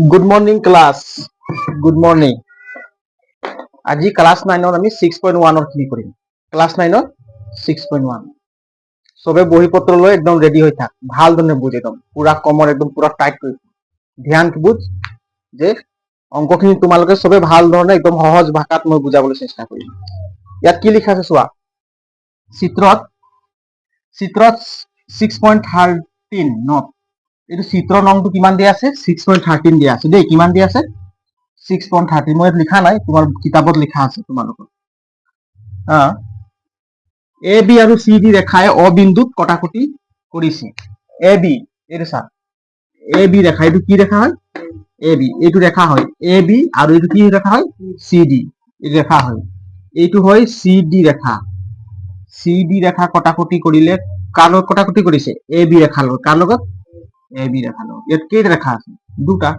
Good morning class. Good morning. আজি class 9 আমি 6.1 খিনি কৰিম। ক্লাস 9 6.1 সবে বহি পত্ৰ লৈ একদম ৰেডি হৈ থাক। ভাল ধৰণে বুজ একদম পুৰা কমৰ একদম পুৰা টাইট কৰি ধ্যান বুজ যে অংকখিনি তোমালোকে সবে ভাল ধৰণে একদম সহজ ভাষাত মই বুজাবলৈ চেষ্টা কৰিম। ইয়াত কি লিখা আছে চোৱা। চিত্ৰত 6.13 নট এইটো চিত্ৰ নংটো কিমান দিয়া আছে 6.13 দিয়া আছে দেই। কিমান দিয়া আছে 6.13 মই লিখা নাই, তোমাৰ কিতাপত লিখা আছে তোমালোকৰ। এ বি আৰু চি ডি ৰেখাই অ বিন্দুত কটাকটি কৰিছে। এ বি এইটো চা, এ বি ৰেখা, এইটো কি ৰেখা হয় এ বি, এইটো ৰেখা হয় এ বি আৰু এইটো কি ৰেখা হয় চি ডি ৰেখা হয়। এইটো হয় চি ডি ৰেখা। চি ডি ৰেখা কটাকটি কৰিলে কাৰ লগত কটাকটি কৰিছে এ বি ৰেখাৰ লগত। কাৰ লগত এ বি ৰেখাৰ লগত। ইয়াত কেইটা ৰেখা আছে দুটা,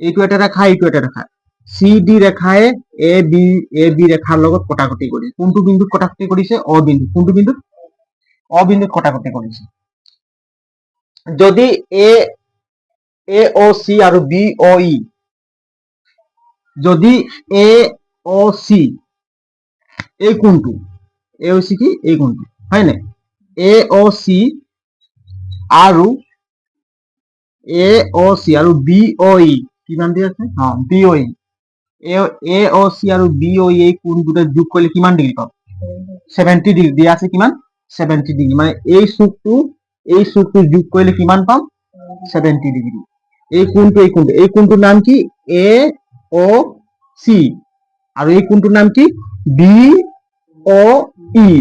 এইটো এটা ৰেখা এইটো এটা ৰেখা। চি ডি ৰেখায়ে এ বি ৰেখাৰ লগত কটাকটি কৰিছে। কোনটো বিন্দুত কটাকটি কৰিছে অ বিন্দু। কোনটো বিন্দুত অ বিন্দুত কটাকটি কৰিছে। যদি এ ও চি আৰু বি ও ই, যদি এ ও চি এই কোনটো এ ও চি কি এই কোনটো হয় নাই, এ ও চি আৰু এ ও চি আৰু বি ও ই কিমান দি আছে বি ও ই, এ ও চি আৰু বি ও ই এই কোণ দুটা যোগ কৰিলে কিমান ডিগ্ৰী পাব 70 ডিগ্ৰী দিয়া আছে। কিমান 70 ডিগ্ৰী, মানে এই চুকটো যোগ কৰিলে কিমান পাম 70 ডিগ্ৰী। এই কোণটোৰ নাম কি এ ও চি আৰু এই কোণটোৰ নাম কি বি ও ই।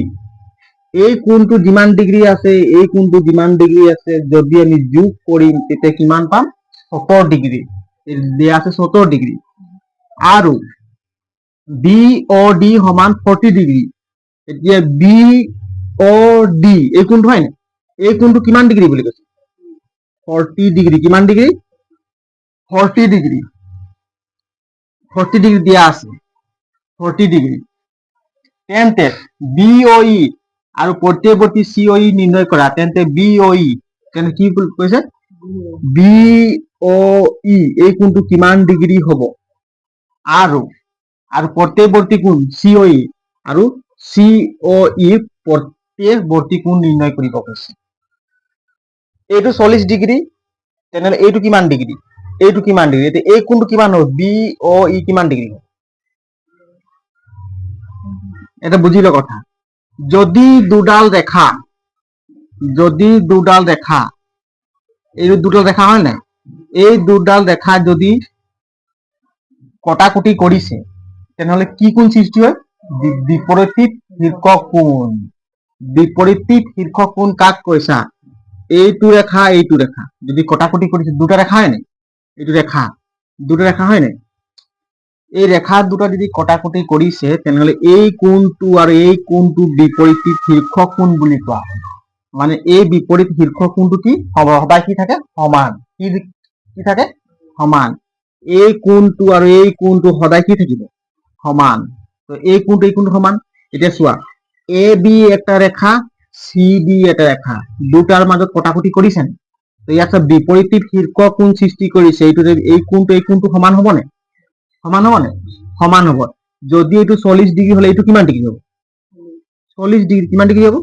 এই কোণটো যিমান ডিগ্ৰী আছে, এই কোণটো যিমান ডিগ্ৰী আছে, যদি আমি যোগ কৰিম তেতিয়া কিমান পাম 70 ডিগ্ৰী দিয়া আছে 70 ডিগ্ৰী। আৰু বি ও ডি সমান 40 ডিগ্ৰী। এতিয়া বি ও ডি এই কোণটো হয় নাই, এই কোণটো কিমান ডিগ্ৰী বুলি কৈছে 40 ডিগ্ৰী। কিমান ডিগ্ৰী 40 ডিগ্ৰী। 40 ডিগ্ৰী দিয়া আছে 40 ডিগ্ৰী। তেন্তে বি ও ই আৰু প্ৰত্যয়ৱৰ্তী চি ও ই নিৰ্ণয় কৰা। তেন্তে বি ও ই তেন্তে কি কৈছে বি ও ই এই কোণটো কিমান ডিগ্ৰী হ'ব, আৰু প্ৰত্যয়ৱৰ্তী কোণ চি ও ই আৰু চি ও ই প্ৰত্যয়ৱৰ্তী কোণ নিৰ্ণয় কৰিব কৈছে। এইটো 40 ডিগ্ৰী, তেনেহ'লে এইটো কিমান ডিগ্ৰী এইটো কিমান ডিগ্ৰী, এতিয়া এই কোণটো কিমান হ'ব বি ও ই কিমান ডিগ্ৰী হ'ব এটা বুজিলে কথা। যদি দুডাল ৰেখা এই দুডাল ৰেখা হয় নাই, এই দুডাল ৰেখা যদি কটাকটি কৰিছে তেনেহ'লে কি কোণ সৃষ্টি হয় বিপৰীত শীৰ্ষক কোণ। বিপৰীত শীৰ্ষক কোণ কাক কৈছা এইটো ৰেখা যদি কটাকটি কৰিছে দুটা ৰেখা হয় নাই, এইটো ৰেখা দুটা ৰেখা হয় নাই, এই ৰেখা দুটা যদি কটাকটি কৰিছে তেনেহ'লে এই কোণটো আৰু এই কোণটো বিপৰীত শীৰ্ষক কোণ বুলি কোৱা হয়। মানে এই বিপৰীত শীৰ্ষক কোণটো কি সদায় কি থাকে সমান। কি থাকে সমান। এই কোণটো আৰু এই কোণটো সদায় কি থাকিব সমান। তো এই কোণটো সমান। এতিয়া চোৱা এ বি একটা ৰেখা চি ডি এটা ৰেখা, দুটাৰ মাজত কটাকটি কৰিছে নে, তো ইয়াত বিপৰীত শীৰ্ষক কোণ সৃষ্টি কৰিছে। এই কোণটো সমান হ'বনে সমান হ'ব। যদি এইটো 40 ডিগ্ৰী হ'লে এইটো কিমান ডিগ্ৰী হ'ব 40 ডিগ্ৰী। কিমান ডিগ্ৰী হ'ব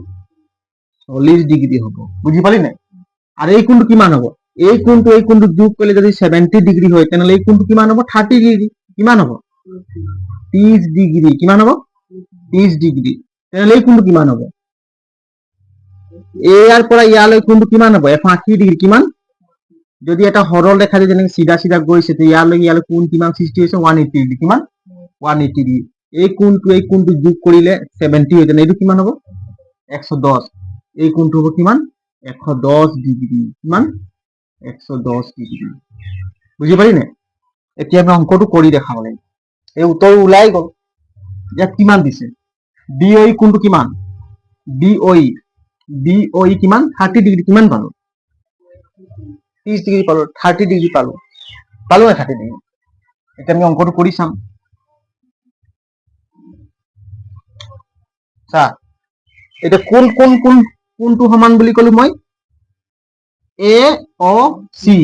40 ডিগ্ৰী হ'ব। বুজি পালি নাই। আৰু এই কোণটো কিমান হ'ব এই কোণটো যোগ কৰিলে যদি 70 ডিগ্ৰী হয় তেনেহ'লে এই কোণটো কিমান হ'ব 30 ডিগ্ৰী। কিমান হ'ব 30 ডিগ্ৰী। কিমান হ'ব 30 ডিগ্ৰী। তেনেহ'লে এই কোণটো কিমান হ'ব ইয়াৰ পৰা ইয়ালৈ কোণটো কিমান হ'ব 180 ডিগ্ৰী। কিমান যদি এটা সৰল ৰেখা যেনেকৈ চিধা গৈছে ইয়ালৈ কোণ কিমান সৃষ্টি হৈছে 180 ডিগ্ৰী। কিমান 180 ডিগ্ৰী। এই কোণটো যোগ কৰিলে 70 হয়, এইটো কিমান হ'ব 110। এই কোণটো হ'ব কিমান 110 ডিগ্ৰী। কিমান 110 ডিগ্ৰী। বুজি পালি নে। এতিয়া আমি অংকটো কৰি দেখাব লাগিব। এই উত্তৰ ওলাই গ'ল। ইয়াত কিমান দিছে বি ও ই কোণটো কিমান বি ও ই কিমান 30 ডিগ্ৰী। কিমান পালো 30 ডিগ্ৰী পালো 30 ডিগ্ৰী পালো না 30 ডিগ্ৰী। এতিয়া আমি অংকটো কৰি চাম। চা এটা কোনটো সমান বুলি কলো মই এ ও চি।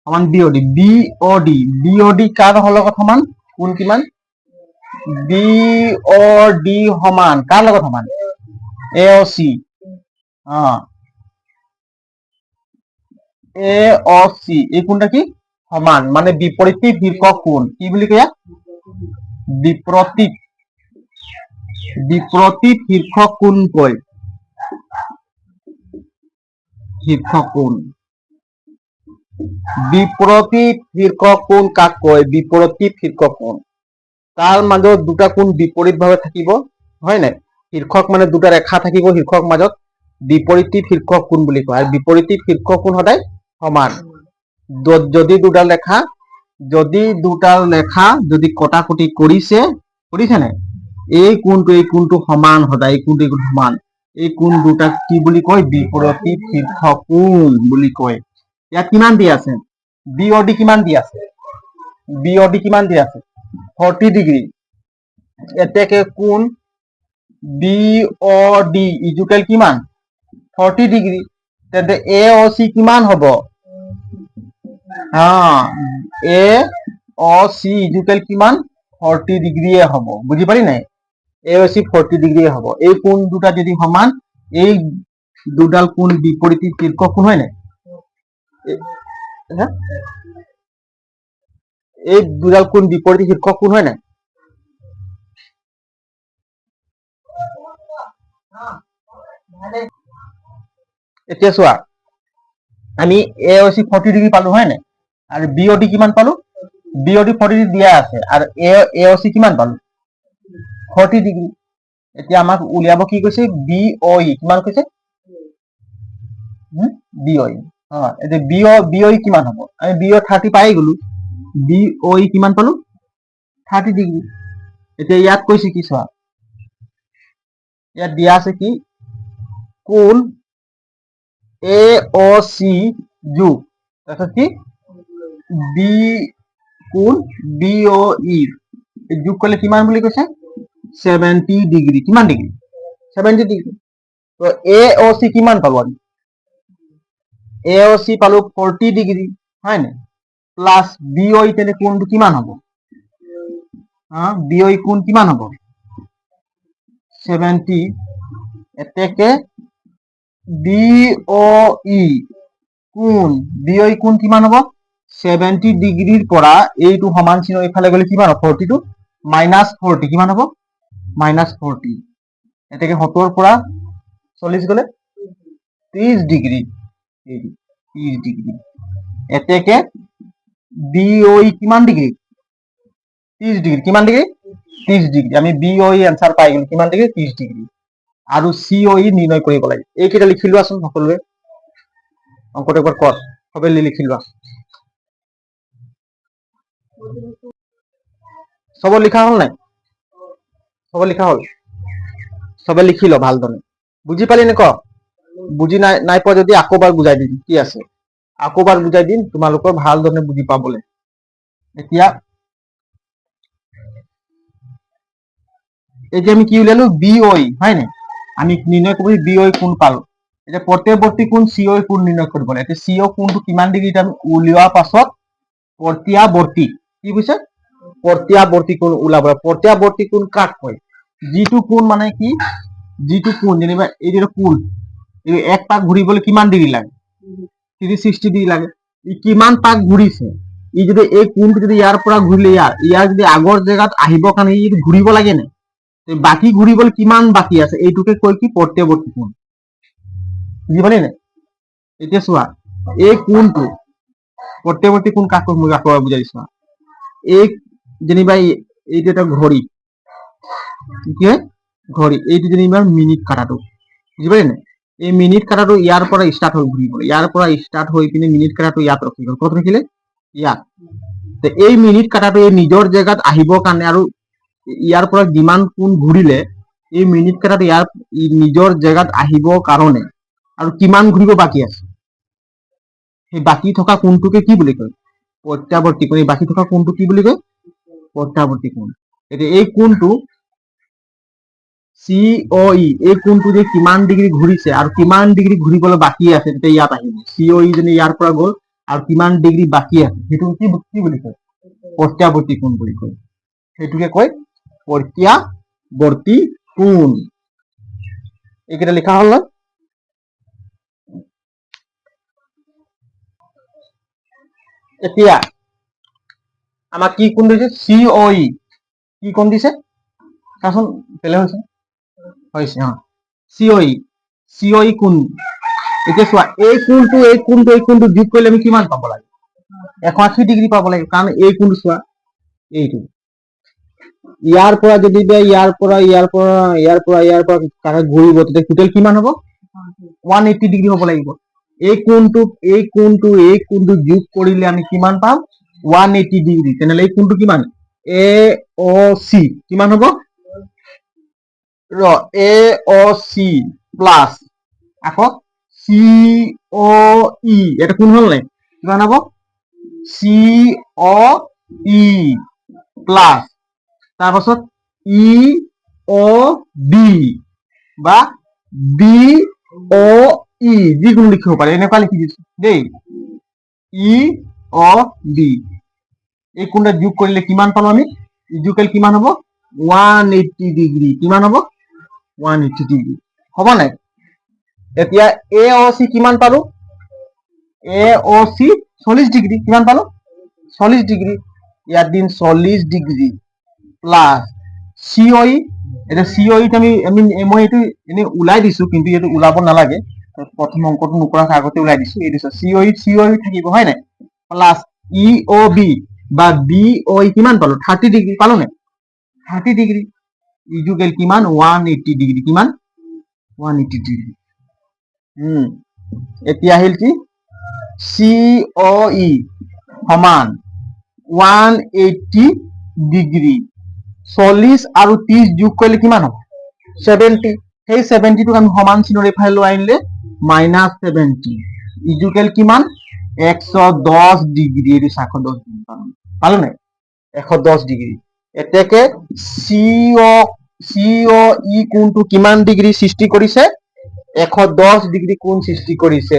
সমান বিঅডি বিঅডি বিঅডি কাৰ লগত সমান কোন কিমান বিঅডি সমান কাৰ লগত সমান এ অ চি এ অ চি এই কোনটা কি সমান মানে বিপরীত শীর্ষক কোণ কি বুলি কয় বিপরীত বিপরীত শীর্ষক কোণ কয় শীর্ষক কোণ বিপরীত শীর্ষক কোণ কাক কয় বিপরীত শীর্ষক কোণ তাৰ মাজত দুটা কোণ বিপৰীতভাৱে থাকিব হয় নাই শীৰ্ষক মানে দুটা ৰেখা থাকিব শীৰ্ষক মাজত বিপৰীত শীৰ্ষক কোণ বুলি কয় আৰু বিপৰীত শীৰ্ষক কোণ সদায় সমান যদি দুটা লেখা যদি কটাকটি কৰিছে নাই এই কোণটো সমান সদায় এই কোণটো সমান এই কোণ দুটা কি বুলি কয় বিপৰীত শীৰ্ষক কোণ বুলি কয় ইয়াত কিমান দি আছে বিঅডি কিমান দি আছে 40 ডিগ্ৰী এতেকে কোণ বিঅডি ইকুৱেল কিমান 40 ডিগ্ৰী তেন্তে এ অ চি কিমান হ'ব এ অ চি ইকুৱেল কিমান 40 ডিগ্ৰীয়ে হ'ব বুজি পালি নাই এ অ চি 40 ডিগ্ৰীয়ে হ'ব এই কোণ দুটা যদি সমান এই দুডাল কোণ বিপৰীত শীৰ্ষক কোণ হয় নাই এই দুডাল কোণ বিপৰীত শীৰ্ষক কোণ হয় নাই এতিয়া চোৱা আমি এ অ চি 40 ডিগ্ৰী পালো হয় নাই আৰু বিঅডি কিমান পালো বিঅডি 40 ডিগ্ৰী দিয়া আছে আৰু এ অ চি কিমান পালো 40 ডিগ্ৰী এতিয়া আমাক উলিয়াব কি কৈছে বিঅই কিমান কৈছে বিঅই এতিয়া বিঅই কিমান হ'ব আমি বিঅ 30 পাই গলো বিঅই কিমান পালো 30 ডিগ্ৰী এতিয়া ইয়াত কৈছে কি চোৱা ইয়াত দিয়া আছে কি কোণ এ অ চি যোগ তাৰপিছত কি বি কোণ বিঅই যোগ কৰিলে কিমান বুলি কৈছে 70 ডিগ্ৰী কিমান ডিগ্ৰী 70 ডিগ্ৰী তো এ অ চি কিমান পালো আমি এ অ চি পালো 40 ডিগ্ৰী হয় নাই প্লাস বিঅই তেনে কোণটো কিমান হ'ব বিঅই কোণ কিমান হ'ব 70 এতেকে বিঅই কোণ কিমান হ'ব 70 ডিগ্ৰীৰ পৰা এইটো সমান চিহ্ন এইফালে গ'লে কিমান হ'ব 40 টো -40 কিমান হ'ব -40 এতেকে 70 পৰা 40 গ'লে 30 ডিগ্ৰী 30 ডিগ্ৰী এতেকে বিঅই কিমান ডিগ্ৰী 30 ডিগ্ৰী কিমান ডিগ্ৰী 30 ডিগ্ৰী আমি বিঅই আনসাৰ পাই গলো কিমান ডিগ্ৰী 30 ডিগ্ৰী আৰু সিঅই নিৰ্ণয় কৰিব লাগে এইকেইটা লিখি লোৱাচোন সকলোৱে অংকটো একবাৰ কৰ সবে লিখি লোৱা সব লিখা হল নাই সব লিখা হল সবে লিখি ল ভালদৰে বুজি পালি নে ক বুজি নাই পোৱা যদি আকৌ এবাৰ বুজাই দিম কি আছে আকৌ এবাৰ বুজাই দিম তোমালোকৰ ভালদৰে বুজি পাবলে এতিয়া এই যে আমি কি উলিয়ালো বিঅই হয় নাই আমি নিৰ্ণয় কৰিব বিঅই কোণ পালো এতিয়া প্ৰত্যয়ৱৰ্তী কোণ সিঅই কোণ নিৰ্ণয় কৰিব লাগে এতিয়া সিঅ কোণটো কিমান ডিগ্ৰীত আমি উলিওৱাৰ পাছত প্ৰত্যাৱৰ্তী কি কৈছে প্ৰত্যাৱৰ্তী কোণ ওলাব প্ৰত্যাৱৰ্তী কোণ কাক কয় যিটো কোণ মানে কি যিটো কোণ যেনিবা এই যে কোণ এই এক পাক ঘূৰিবলৈ কিমান ডিগ্ৰী লাগে 360 ডিগ্ৰী লাগে ই কিমান পাক ঘূৰিছে ই যদি এই কোণটো যদি ইয়াৰ পৰা ঘূৰিলে ইয়াৰ যদি আগৰ জেগাত আহিবৰ কাৰণে ই ঘূৰিব লাগে নে বাকি ঘূৰিবলৈ কিমান বাকি আছে এইটোকে কয় কি প্ৰত্যাৱৰ্তী কোণ বুজি পালি নাই এতিয়া চোৱা এই কোণটো প্ৰত্যাৱৰ্তী কোণ কাক কয় মই আকৌ বুজাই দিছো এই যেনিবা এইটো এটা ঘড়ী কি হয় ঘড়ী এইটো যেনিবা মিনিট কাটাটো বুজি পালি নাই এই মিনিট কাটাটো ইয়াৰ পৰা ষ্টাৰ্ট হৈ ঘূৰিবলৈ ইয়াৰ পৰা ষ্টাৰ্ট হৈ পিনে মিনিট কাটাটো ইয়াত ৰখি গ'ল ক'ত ৰখিলে ইয়াত এই মিনিট কাটাটো এই নিজৰ জেগাত আহিবৰ কাৰণে আৰু ইয়াৰ পৰা যিমান কোণ ঘূৰিলে এই মিনিট কাটাটো ইয়াৰ নিজৰ জেগাত আহিবৰ কাৰণে আৰু কিমান ঘূৰিব বাকী আছে সেই বাকী থকা কোণটোকে কি বুলি কয় প্ৰত্যাৱৰ্তী কোণ বাকী থকা কোণটো কি বুলি কয় প্ৰত্যাৱৰ্তী কোণ এতিয়া এই কোণটো সিঅই এই কোণটো যে কিমান ডিগ্ৰী ঘূৰিছে আৰু কিমান ডিগ্ৰী ঘূৰিবলৈ বাকী আছে তেতিয়া ইয়াত আহিব সিঅই যেনে ইয়াৰ পৰা গ'ল আৰু কিমান ডিগ্ৰী বাকী আছে সেইটো কি বুলি কয় প্ৰত্যাৱৰ্তী কোণ বুলি কয় সেইটোকে কয় প্ৰত্যাৱৰ্তী কোণ এইকেইটা লিখা হ'ল নহয় এতিয়া আমাক কি কোণ দিছে COE কি কোণ দিছে চাচোন বেলেগ হৈছে COE কোণ এতিয়া চোৱা এই কোণটো যোগ কৰিলে আমি কিমান পাব লাগে 180 ডিগ্ৰী পাব লাগে কাৰণ এই কোণটো চোৱা এইটো ইয়াৰ পৰা যদি ইয়াৰ পৰা ঘূৰিব তেতিয়া টোটেল কিমান হ'ব 180 ডিগ্ৰী হ'ব লাগিব এই কোণটো যোগ কৰিলে আমি কিমান পাম 180 ডিগ্ৰী তেনেহ'লে এই কোণটো কিমান AOC কিমান হ'ব AOC প্লাছ আকৌ COE এটা কোণ হ'ল নাই কিমান হ'ব COE প্লাছ তাৰপাছত EOB বা BOE যিকোনো লিখিব পাৰে এনেকুৱা লিখি দিছো দেই EOB এই কোণটা যোগ কৰিলে কিমান পালো আমি ইকুৱেল কিমান হ'ব 180 ডিগ্ৰী কিমান হ'ব 180 ডিগ্ৰী হ'ব নাই এতিয়া AOC কিমান পালো AOC 40 ডিগ্ৰী কিমান পালো 40 ডিগ্ৰী ইয়াত দিন 40 ডিগ্ৰী প্লাছ COE এটা COE মই এইটো এনে উলাই দিছো কিন্তু এইটো উলাব নালাগে প্ৰথম অংকটো নকৰাৰ আগতে উলাই দিছো এইটো COE থাকিব হয় নাই প্লাছ EOB বা BOE কিমান পালো 30 ডিগ্ৰী পালো নে 30 ডিগ্ৰী ইকুৱেল কিমান 180 ডিগ্ৰী কিমান 180 ডিগ্ৰী এতিয়া আহিল কি COE সমান 180 ডিগ্ৰী 40 আৰু 30 যোগ কৰিলে কিমান হ'ব 70 সেই 70 টোক আমি সমান চিহ্নৰ এইফালে লৈ আনিলে -70 ইকুৱেল কিমান 110 ডিগ্ৰী এইটো 110 ডিগ্ৰী পালো নাই 110 ডিগ্ৰী এতেকে COE কোণটো কিমান ডিগ্ৰী সৃষ্টি কৰিছে 110 ডিগ্ৰী কোণ সৃষ্টি কৰিছে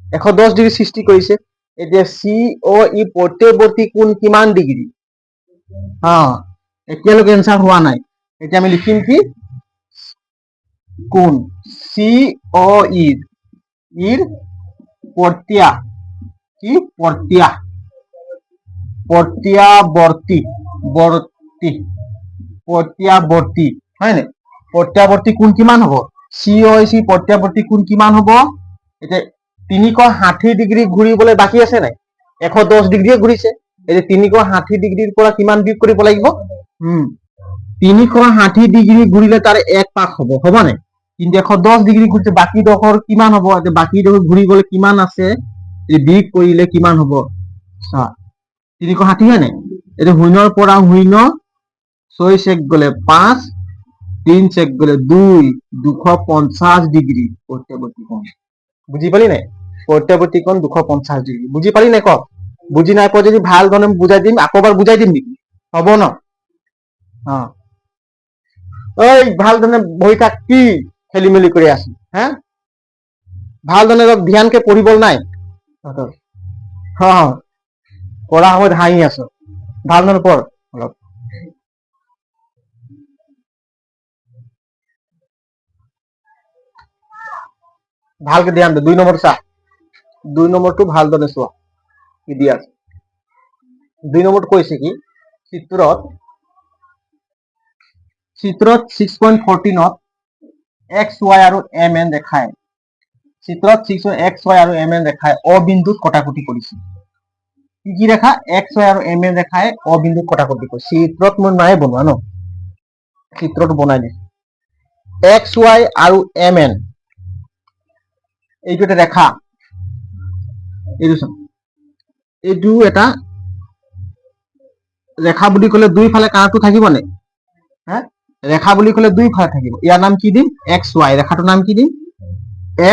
110 ডিগ্ৰী সৃষ্টি কৰিছে এতিয়া COE প্ৰত্যৱৰ্তী কোণ কিমান ডিগ্ৰী এতিয়ালৈকে এনসাৰ হোৱা নাই এতিয়া আমি লিখিম কি কোণ COE ইৰ প্ৰত্যাৱৰ্তী হয় নে প্ৰত্যাৱৰ্তী কোণ কিমান হ'ব COEC প্ৰত্যাৱৰ্তী কোণ কিমান হ'ব এতিয়া 360 ডিগ্ৰী ঘূৰিবলৈ বাকী আছে নাই 110 ডিগ্ৰীয়ে ঘূৰিছে এতিয়া 360 ডিগ্ৰীৰ পৰা কিমান বিয়োগ কৰিব লাগিব 360 ডিগ্ৰী ঘূৰিলে তাৰ এক পাক হ'ব নাই কিন্তু 110 ডিগ্ৰী ঘূৰিছে বাকী ডখৰ কিমান হ'ব এতিয়া বাকী ডখৰ ঘূৰি গ'লে কিমান আছে এই বিয়োগ কৰিলে কিমান হ'ব 360 হয় নাই এটা শূন্যৰ পৰা শূন্য 6 চেক গ'লে 5 3 চেক গ'লে 2 250 ডিগ্ৰী প্ৰত্যাৱৰ্তী কোণ বুজি পালি নাই প্ৰত্যাৱৰ্তী কোণ 250 ডিগ্ৰী বুজি পালি নাই ক বুজি নাই পোৱা যদি ভাল ধৰণে বুজাই দিম আকৌবাৰ বুজাই দিম নেকি হ'ব ন ঐ ভাল ধৰণে বহি থাক কি খেলি মেলি কৰি আছি ভাল ধৰণে অলপ ধ্যানকে পঢ়িব নাই পঢ়া সময়ত হাঁহি আছো ভাল ধৰণে পঢ় অলপ ভালকে ধ্যান দে 2 নম্বৰ চা 2 নম্বৰটো ভাল ধৰণে চোৱা কি দিয়া আছে 2 নম্বৰটো কৈছে কি চিত্ৰত 6.14 XY আৰু MN দেখায় চিত্ৰত 6XY আৰু MN দেখায় অ বিন্দুত কটাকটি কৰিছে কি ৰেখা XY আৰু MN দেখায় অ বিন্দুত কটাকটি কৰিছে চিত্ৰত মই নাই বনোৱা ন চিত্ৰটো বনাই দিছো XY আৰু MN এইটো এটা ৰেখা এইটো এটা ৰেখা বুলি ক'লে দুইফালে কাণটো থাকিব নে ৰেখা বুলি ক'লে দুইফালে থাকিব ইয়াৰ নাম কি দিম XY ৰেখাটোৰ নাম কি দিম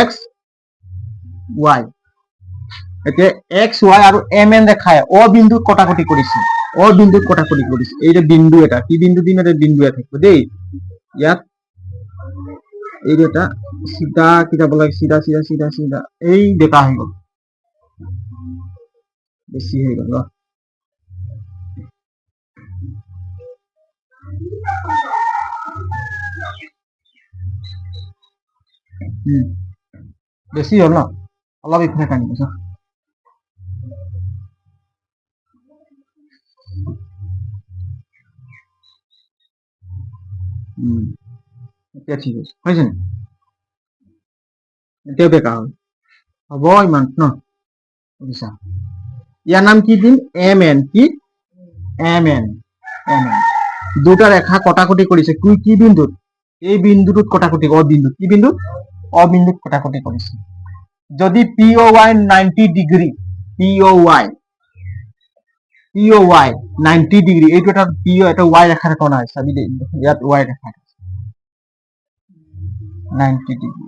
XY এতিয়া XY আৰু MN ৰেখায় অ বিন্দুত কটাকটি কৰিছে এই যে বিন্দু এটা কি বিন্দু দিম এটা বিন্দু এটা থাকিব দেই ইয়াত এই এটা সিধা কি যাব লাগে, সিধা সিধা সিধা সিধা, এই বেকা হৈ গ'ল, বেছি হৈ গ'ল। বেছি হ'ল ন, অলপ ইফালে টানি দিছোঁ। এতিয়া ঠিক আছে, হৈছে নে? এতিয়া বেকা হ'ল, হ'ব ইমান ন, বুজিছা? ইয়াৰ নাম কি দিম? M N. কি? M N. M N. দুটা ৰেখা কটাকটি কৰিছে কি বিন্দুত? এই বিন্দুটোত কটাকটি, অ বিন্দুত। কি বিন্দুত? অ বিন্দুত কটাকটি কৰিছে। যদি পি অ ৱাই 90 ডিগ্ৰী, পি অ ৱাই 90 ডিগ্ৰী, এইটো এটা পি অ, এটা ৱাই ৰেখা থকা নাই, চাবি দেই, ইয়াত ৱাই ৰেখা 90 ডিগ্ৰী,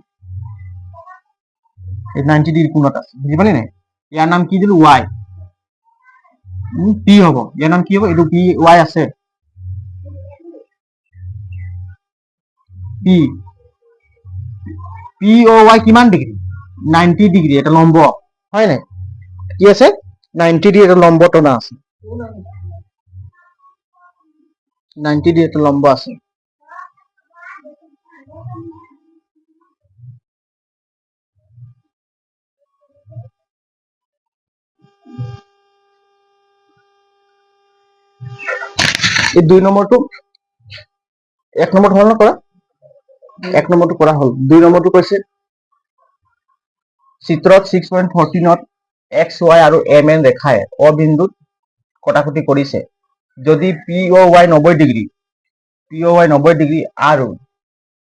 এই 90 ডিগ্ৰী কোণত আছে, বুজি পালি নাই? ইয়াৰ নাম কি দিলো? ৱাই। পি হ'ব, ইয়াৰ নাম কি হ'ব? এইটো পি ৱাই আছে, পি পি অ ৱাই কিমান ডিগ্ৰী? 90 ডিগ্ৰী, এটা লম্ব, হয় নাই? কি আছে? 90 ডিগ্ৰী, এটা লম্ব টনা আছে, 90 ডিগ্ৰী এটা লম্ব আছে। এই 2 নম্বৰটো 1 নম্বৰটো হ'ল ন কৰা? 1 নম্বৰটো কৰা হ'ল। 2 নম্বৰটো কৈছে চিত্ৰত 6.14ত এক্স ৱাই আৰু এম এন ৰেখাই অ বিন্দুত কটাকটি কৰিছে। যদি পি অ ৱাই 90 ডিগ্ৰী, পি অ ৱাই 90 ডিগ্ৰী আৰু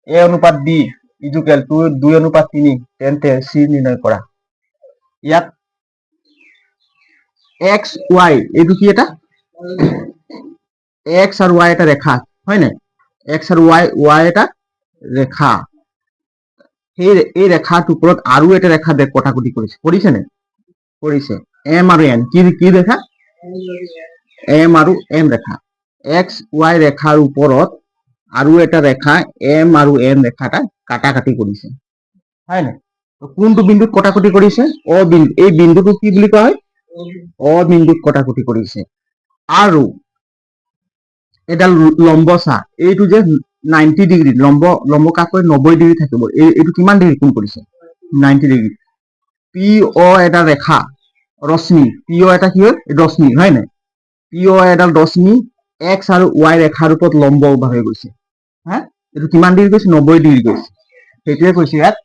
এ অনুপাত বি ইজুকেল টু 2:3, তেন্তে চি নিৰ্ণয় কৰা। ইয়াত এক্স ৱাই, এইটো কি এটা? এক্স আৰু ৱাই এটা ৰেখা, হয় নাই? এক্স আৰু ৱাই এটা ৰেখা, এই ৰেখাটোৰ ওপৰত আৰু এটা ৰেখা কটাকটি কৰিছে, কৰিছে নে? কৰিছে। এম আৰু এন, কি ৰেখা? এম আৰু এন ৰেখা। এক্স ৱাই ৰেখাৰ ওপৰত আৰু এটা ৰেখা এম আৰু এন ৰেখা এটা কাটাকাটি কৰিছে, হয় নাই? কোনটো বিন্দুত কটাকটি কৰিছে? অ বিন্দু। এই বিন্দুটো কি বুলি কোৱা হয়? অ বিন্দুত কটাকটি কৰিছে। আৰু এডাল লম্ব চা, এইটো যে 90 ডিগ্ৰী লম্ব কাক কয়? 90 ডিগ্ৰী থাকিব। এইটো কিমান ডিগ্ৰী কোণ কৰিছে? 90 ডিগ্ৰী। পি অ এটা ৰেখা, ৰশ্মি, পি অ এটা কি হয়? ৰশ্মি, হয় নাই? পি অ এডাল ৰশ্মি এক্স আৰু ৱাই ৰেখাৰ ওপৰত লম্ব হৈ গৈছে, হা? এইটো কিমান ডিগ্ৰী গৈছে? 90 ডিগ্ৰী গৈছে। সেইটোৱে কৈছে ইয়াত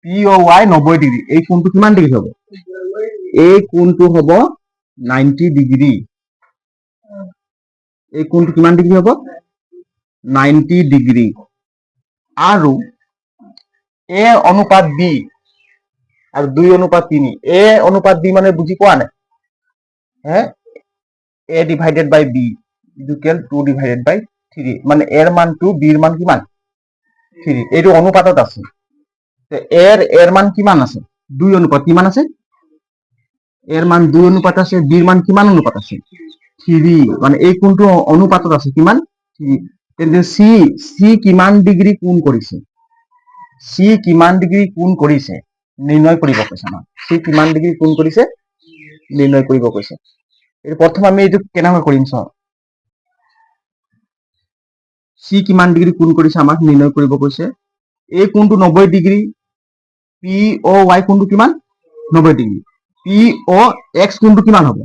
পি অ ৱাই 90 ডিগ্ৰী। এই কোণটো কিমান ডিগ্ৰী হ'ব? এই কোণটো হ'ব 90 ডিগ্ৰী। এই কোণটো কিমান ডিগ্ৰী হ'ব? 90 ডিগ্ৰী। আৰু এ অনুপাত বি আৰু 2:3, এ অনুপাত বি মানে বুজি পোৱা নাই? এ ডিভাইডেড বাই বি ইকুৱেল 2/3, মানে এৰ মান 2, বিৰ মান কিমান? 3। এইটো অনুপাতত আছে। এৰ মান কিমান আছে? 2:, কিমান আছে? এৰ মান 2 আছে, বিৰ মান কিমান অনুপাত আছে? 3। মানে এই কোণটো অনুপাতত আছে, কিমান? 3। তেন্তে চি কিমান ডিগ্ৰী কোণ কৰিছে? চি কিমান ডিগ্ৰী কোণ কৰিছে নিৰ্ণয় কৰিব কৈছে আমাক। চি কিমান ডিগ্ৰী কোণ কৰিছে নিৰ্ণয় কৰিব কৈছে। প্ৰথম আমি এইটো কেনেকৈ কৰিম চাওঁ। চি কিমান ডিগ্ৰী কোণ কৰিছে আমাক নিৰ্ণয় কৰিব কৈছে। এই কোণটো 90 ডিগ্ৰী, পি অ ৱাই কোণটো কিমান? 90 ডিগ্ৰী। পি অ এক্স কোণটো কিমান হ'ব?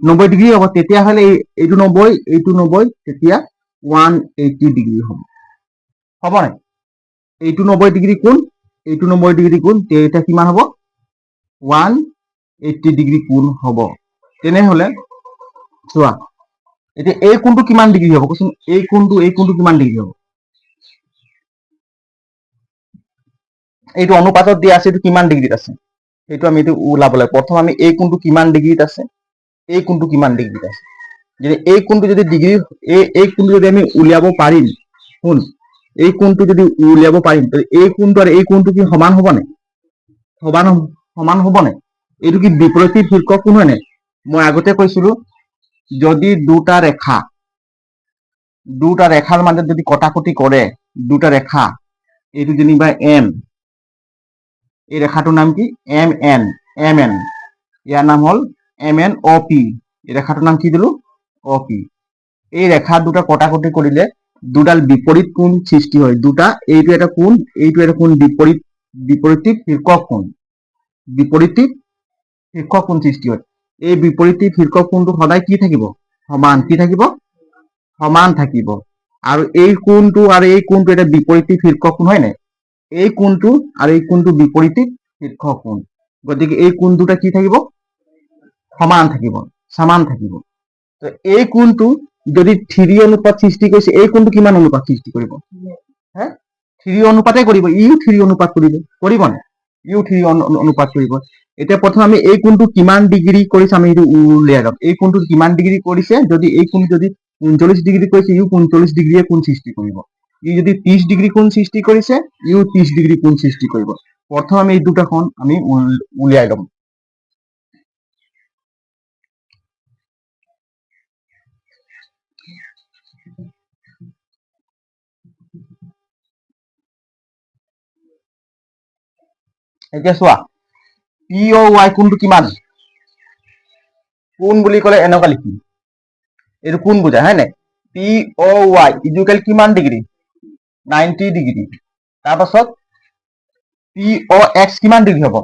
90 ডিগ্ৰী হ'ব। তেতিয়াহ'লে এইটো 90, এইটো 90, তেতিয়া 180 ডিগ্ৰী হ'ব। হ'ব নাই? এইটো 90 ডিগ্ৰী কোণ, এইটো 90 ডিগ্ৰী কোণ, তেতিয়া কিমান হ'ব? 180 ডিগ্ৰী কোণ হ'ব। তেনেহ'লে চোৱা, এতিয়া এই কোণটো কিমান ডিগ্ৰী হ'ব কচোন? এই কোণটো কিমান ডিগ্ৰী হ'ব? এইটো অনুপাতত দিয়া আছে, এইটো কিমান ডিগ্ৰীত আছে? সেইটো আমি এইটো ওলাব লাগে। প্ৰথম আমি এই কোণটো কিমান ডিগ্ৰীত আছে, এই কোণটো কিমান ডিগ্ৰীত আছে। যদি এই কোণটো যদি ডিগ্ৰী, এই কোণটো যদি আমি উলিয়াব পাৰিম, শুন, এই কোণটো যদি উলিয়াব পাৰিম, এই কোণটো আৰু এই কোণটো কি সমান হ'ব নাই? সমান হ'ব নাই? এইটো কি বিপৰীত শীৰ্ষ কোণ হয় নাই? মই আগতে কৈছিলো, যদি দুটা ৰেখাৰ মাজত যদি কটাকটি কৰে, দুটা ৰেখা এইটো যেনিবা এম, এই ৰেখাটোৰ নাম কি এম এন, এম এন, ইয়াৰ নাম হ'ল এম এন অ' পি, এই ৰেখাটোৰ নাম কি দিলো অ' পি। এই ৰেখা দুটা কটাকটি কৰিলে দুডাল বিপৰীত কোণ সৃষ্টি হয়, দুটা, এইটো এটা কোণ, এইটো এটা কোণ, বিপৰীত শীৰ্ষক কোণ, বিপৰীত শীৰ্ষক কোণ সৃষ্টি হয়। এই বিপৰীত শীৰ্ষক কোণটো সদায় কি থাকিব, সমান, কি থাকিব, সমান থাকিব। আৰু এই কোণটো আৰু এই কোণটো এটা বিপৰীত শীৰ্ষক কোণ হয় নাই, এই কোণটো আৰু এই কোণটো বিপৰীত শীৰ্ষক কোণ, গতিকে এই কোণ দুটা কি থাকিব, সমান থাকিব, সমান থাকিব। তো এই কোণটো যদি 3 অনুপাত সৃষ্টি কৰিছে, এই কোণটো কিমান অনুপাত সৃষ্টি কৰিব, 3 অনুপাতে কৰিব, ইও 3 অনুপাত কৰিব নে, ইও 3 অনুপাত কৰিব। এতিয়া প্ৰথম আমি এই কোণটো কিমান ডিগ্ৰী কৰিছে আমি এইটো উলিয়াই ল'ম। এই কোণটো কিমান ডিগ্ৰী কৰিছে, যদি এই কোণ যদি 39 ডিগ্ৰী কৰিছে, ইও 39 ডিগ্ৰীয়ে কোণ সৃষ্টি কৰিব। ই যদি 30 ডিগ্ৰী কোণ সৃষ্টি কৰিছে, ইও 30 ডিগ্ৰী কোণ সৃষ্টি কৰিব। প্ৰথম আমি এই দুটা কোণ আমি উলিয়াই ল'ম। এতিয়া চোৱা, পি অ' ৱাই কোণটো কিমান, কোণ বুলি ক'লে এনেকুৱা লিখিম, এইটো কোণ বুজায় হয় নাই, পি অ' ৱাই ইকুৱেল কিমান ডিগ্ৰী, 90 ডিগ্ৰী। তাৰপাছত পি অ' এক্স কিমান ডিগ্ৰী হ'ব,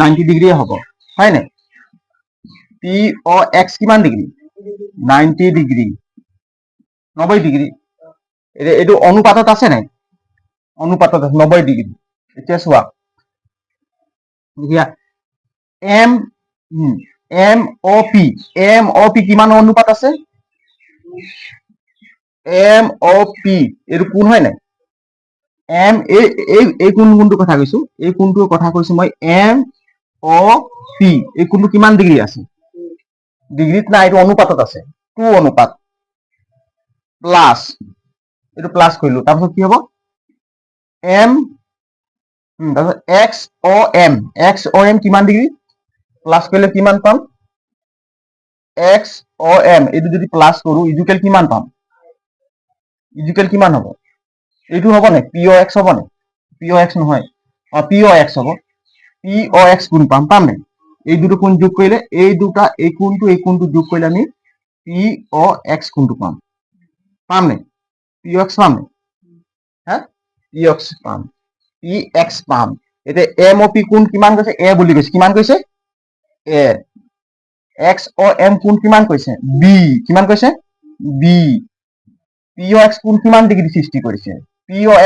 90 ডিগ্ৰী হ'ব হয় নাই, পি অ' এক্স কিমান ডিগ্ৰী, 90 ডিগ্ৰী, 90 ডিগ্ৰী। এইটো অনুপাতত আছে নাই, অনুপাতত আছে 90 ডিগ্ৰী। এতিয়া চোৱা, এতিয়া এম এম অ' পি, এম অ' পি কিমান অনুপাত আছে, এম অ' পি এইটো কোণ হয় নাই, এম এই কোণটোৰ কথা কৈছো, এই কোণটোৰ কথা কৈছো মই, এম অ' পি এই কোণটো কিমান ডিগ্ৰী আছে, ডিগ্ৰীত নাই, এইটো অনুপাতত আছে, 2 অনুপাত প্লাছ, এইটো প্লাছ কৰিলো, তাৰপিছত কি হ'ব এম, তাৰপিছত এক্স অ' এম কিমান ডিগ্ৰী, প্লাছ কৰিলে কিমান পাম, এক্স অ' এম এইটো যদি প্লাছ কৰো ইকুৱেল কিমান পাম, ইকুৱেল কিমান হ'ব, এইটো হ'ব নে পি অ' এক্স হ'ব নে, পি অ' এক্স নহয়, পি অ' এক্স হ'ব, পি অ' এক্স কোণ পাম নে, এই দুটো কোণ যোগ কৰিলে, এই দুটা এই কোণটো যোগ কৰিলে আমি পি অ' এক্স কোণটো পাম নে, পি অ' এক্স পাম নে, পি এক্স পাম, পি এক্স পাম। এতিয়া এম অ' পি কোণ কিমান কৈছে, এ বুলি কৈছে, কিমান কৈছে এ, এক্স অ' এম কোণ কিমান কৈছে বি, কিমান কৈছে বি, পি অ' এক্স কোণ কিমান ডিগ্ৰী সৃষ্টি কৰিছে, পি অ'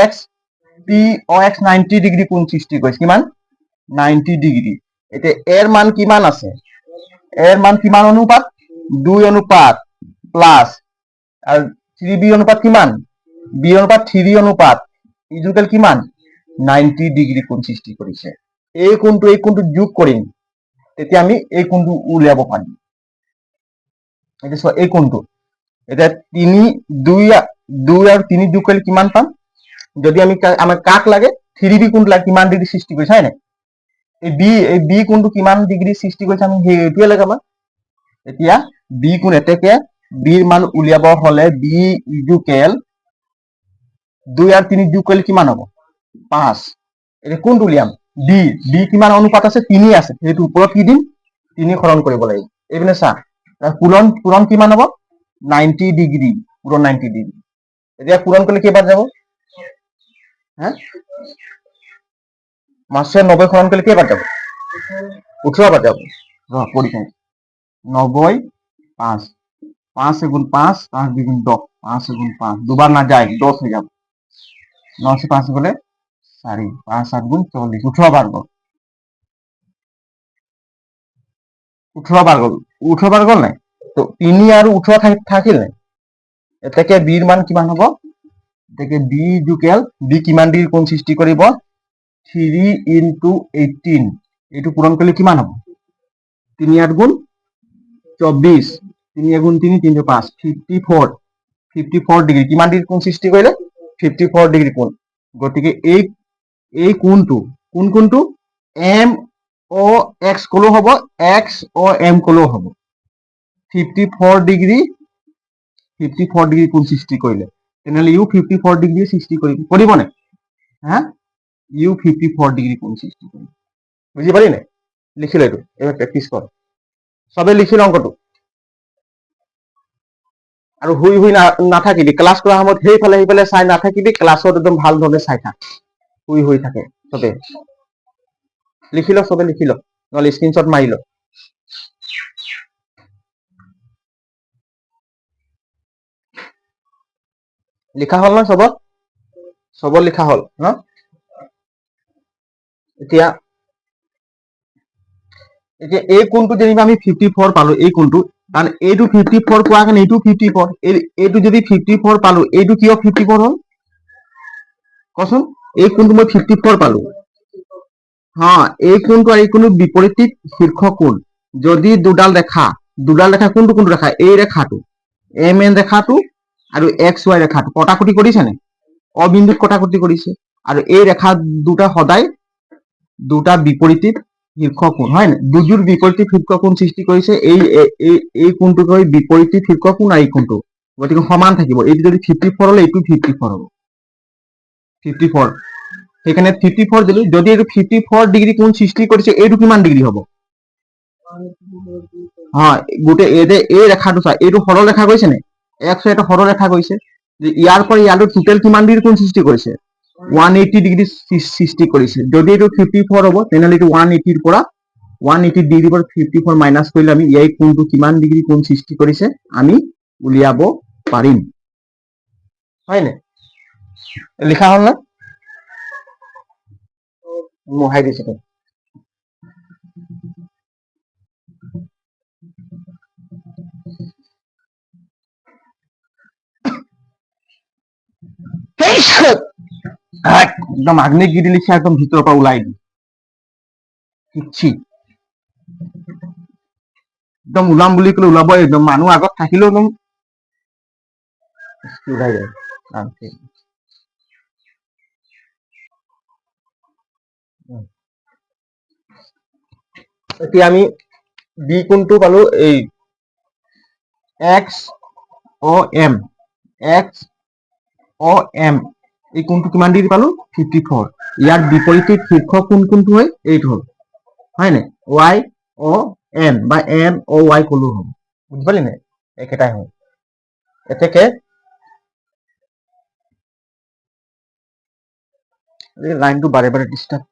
এক্স 90 ডিগ্ৰী কোণ সৃষ্টি কৰিছে, কিমান 90 ডিগ্ৰী। এতিয়া এৰ মান কিমান আছে, এৰ মান কিমান অনুপাত, 2 অনুপাত প্লাছ আৰু 3b অনুপাত কিমান, বি অনুপাত 3 অনুপাত ইকুৱেল কিমান 90 ডিগ্ৰী কোণ সৃষ্টি কৰিছে। এই কোণটো যোগ কৰিম, তেতিয়া আমি এই কোণটো উলিয়াব পাৰিম। এতিয়া চোৱা এই কোণটো, এতিয়া 2 আৰু 3 যোগ কৰিলে কিমান পাম, যদি আমাৰ কাক লাগে 3b কোণটো লাগে, কিমান ডিগ্ৰী সৃষ্টি কৰিছে হয় নাই, এই বি কোণটো কিমান ডিগ্ৰী সৃষ্টি কৰিছে আমি সেইটোৱে লাগে আমাক। এতিয়া বি কোণ এতেকে বিৰ মান উলিয়াব হলে বি ইকুৱেল 2 আৰু 3 যোগ কৰিলে কিমান হ'ব 5। এতিয়া কোনটো উলিয়াম, বি কিমান অনুপাত আছে 3 আছে, সেইটো ওপৰত কি দিম 3 সৰণ কৰিব লাগিব। এইপিনে চা, পূৰণ কিমান হ'ব 90 ডিগ্ৰী, পূৰণ 90 ডিগ্ৰী। এতিয়া পূৰণ কৰিলে কেইবাৰ যাব, 90 সৰণ কৰিলে কেইবাৰ যাব, 18 বাৰ যাব। কৰি চাই 90 5, 5 এগুণ 5, 5 দ্বিগুণ 10, 5 এগুণ 5, দুবার না যায় 10 হয়ে যাবে, 9 से 5 গেলে 4, 5 7 গুণ 40, 18 বার গল, 18 বার গল, 18 বার গল নাই, তো 3 আৰু 18 থাকিল নাই, এতেকে বিৰ মান কিমান হ'ব, এতেকে বি ইকুৱেল, বি কিমান ডিগ্ৰী কোণ সৃষ্টি কৰিব 3 into 18, এইটো পূৰণ কৰিলে কিমান হ'ব 3 8 গুণ 24, 3 গুণ 3 3 5, 54 ডিগ্ৰী, কিমান ডিগ্ৰী কোণ সৃষ্টি কৰিলে 54 ডিগ্ৰী কোণ। গতিকে এই কোণটো কোনটো এম অ এক্স কলেও হ'ব, এক্স অ এম কলেও হ'ব, 54 ডিগ্ৰী কোণ সৃষ্টি কৰিলে, তেনেহ'লে ইউ 54 ডিগ্ৰী সৃষ্টি কৰিব নে, হা ইউ 54 ডিগ্ৰী কোণ সৃষ্টি কৰে বুজি পালি নাই লিখিলে এইটো এবাৰ প্ৰেক্টিচ কৰ চবে লিখিল অংকটো আৰু শুই শুই নাথাকিবি ক্লাছ কৰা সময়ত সেইফালে চাই নাথাকিবি ক্লাছত একদম ভাল ধৰণে চাই থাক শুই শুই থাকে চবে লিখি ল চবে লিখি ল নহ'লে স্ক্ৰীনশ্বট মাৰি ল লিখা হ'ল ন চবত লিখা হ'ল ন এতিয়া এই কোণটো যেনিবা আমি 54 পালো এই কোণটো কাৰণ এইটো 54 পোৱাৰ কাৰণে এইটো 54 এইটো যদি 54 পালো এইটো কিয় 54 হ'ল কচোন এই কোণটো মই 54 পালো হা এই কোণটো আৰু এই কোণটো বিপৰীত শীৰ্ষ কোণ যদি দুডাল ৰেখা কোনটো ৰেখা এই ৰেখাটো এম এন ৰেখাটো আৰু এক্স ৱাই ৰেখাটো কটাকটি কৰিছে নে অবিন্দুত কটাকটি কৰিছে আৰু এই ৰেখা দুটা সদায় দুটা বিপৰীত শীৰ্ষ কোণ হয় নে দুযোৰ বিপৰীত শীৰ্ষ কোণ সৃষ্টি কৰিছে এই কোণটোক হয় বিপৰীত শীৰ্ষ কোণ আৰু এই কোণটো গতিকে সমান থাকিব এইটো যদি 54 হলে এইটো 54 হ'ব 54 সেইকাৰণে 54 দিলো যদি এইটো 54 ডিগ্ৰী কোণ সৃষ্টি কৰিছে এইটো কিমান ডিগ্ৰী হ'ব হয় গোটেই এই ৰেখাটো চা এইটো সৰল ৰেখা গৈছে নে এক্স এটা সৰল ৰেখা গৈছে ইয়াৰ পৰা ইয়ালৈ টোটেল কিমান ডিগ্ৰী কোণ সৃষ্টি কৰিছে 180 ডিগ্ৰী সৃষ্টি কৰিছে যদি এইটো 54 হ'ব তেনেহ'লে এইটো 180 ৰ পৰা 180 ডিগ্ৰীৰ পৰা 54 মাইনাছ কৰিলে আমি এই কোণটো কিমান ডিগ্ৰী কোণ সৃষ্টি কৰিছে আমি উলিয়াব পাৰিম হয় নে লিখা হ'ল না মোহাই দিছে একদম আগ্নেয়গিৰি লিখা একদম ভিতৰৰ পৰা ওলাই দিম কিচ্ছি একদম ওলাম বুলি ক'লে ওলাবই একদম মানুহ আগত থাকিলেও একদম ওলাই যায় এতিয়া আমি বি কোণটো পালো এই এক্স অ এম এই কোণটো কিমান ডিগ্ৰী পালো 54 ইয়াৰ বিপৰীত শীৰ্ষ কোণ কোনটো হয় এইটো হ'ল হয় নাই ৱাই অ এন বা এন অ ৱাই কলো হ'ব বুজি পালি নাই একেটাই হয় এতেকে এই লাইনটো বাৰে বাৰে ডিষ্টাৰ্ব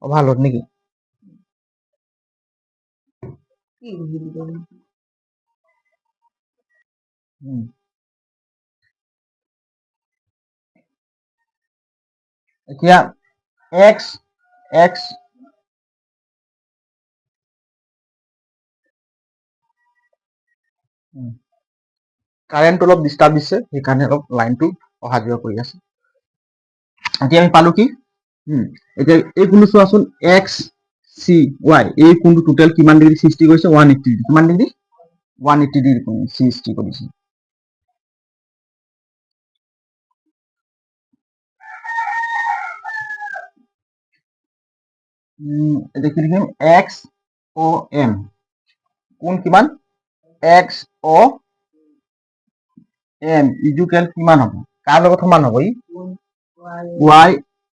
ভাল হ'ল নেকি এতিয়া এক্স এক্স কাৰেণ্ট অলপ ডিষ্টাৰ্ব দিছে সেইকাৰণে অলপ লাইনটো অহা যোৱা কৰি আছে এতিয়া আমি পালো কি এতিয়া এই কোণটো চোৱাচোন এক্স চি ৱাই এই কোণটো টোটেল কিমান ডিগ্ৰী সৃষ্টি কৰিছে 180 ডিগ্ৰী কিমান ডিগ্ৰী 180 ডিগ্ৰী কোণ সৃষ্টি কৰিছে এতিয়া কি লিখিম এক্স অ এম কোণ কিমান এক্স অ এম ইজুকেল কিমান হ'ব কাৰ লগত সমান হ'ব ই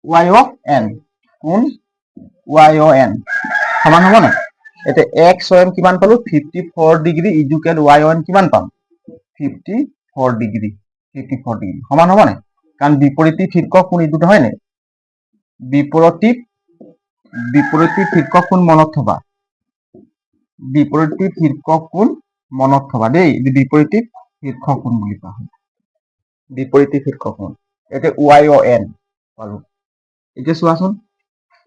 ৱাই অ এন কোণ ৱাই অ এন সমান হ'ব নাই এতিয়া এক্স অ এম কিমান পালো 54 ডিগ্ৰী ইজুকেল ৱাই অ এন কিমান পাম 54 ডিগ্ৰী সমান হ'ব নাই কাৰণ বিপৰীত শীৰ্ষ কোণ এই দুটা হয় নাই বিপৰীত শীৰ্ষ কোণ মনত থবা বিপৰীত শীৰ্ষ কোণ মনত থবা দেই বিপৰীত শীৰ্ষ কোণ বুলি কোৱা হয় বিপৰীত শীৰ্ষ কোণ এতিয়া ৱাই অ এন পালো এতিয়া চোৱাচোন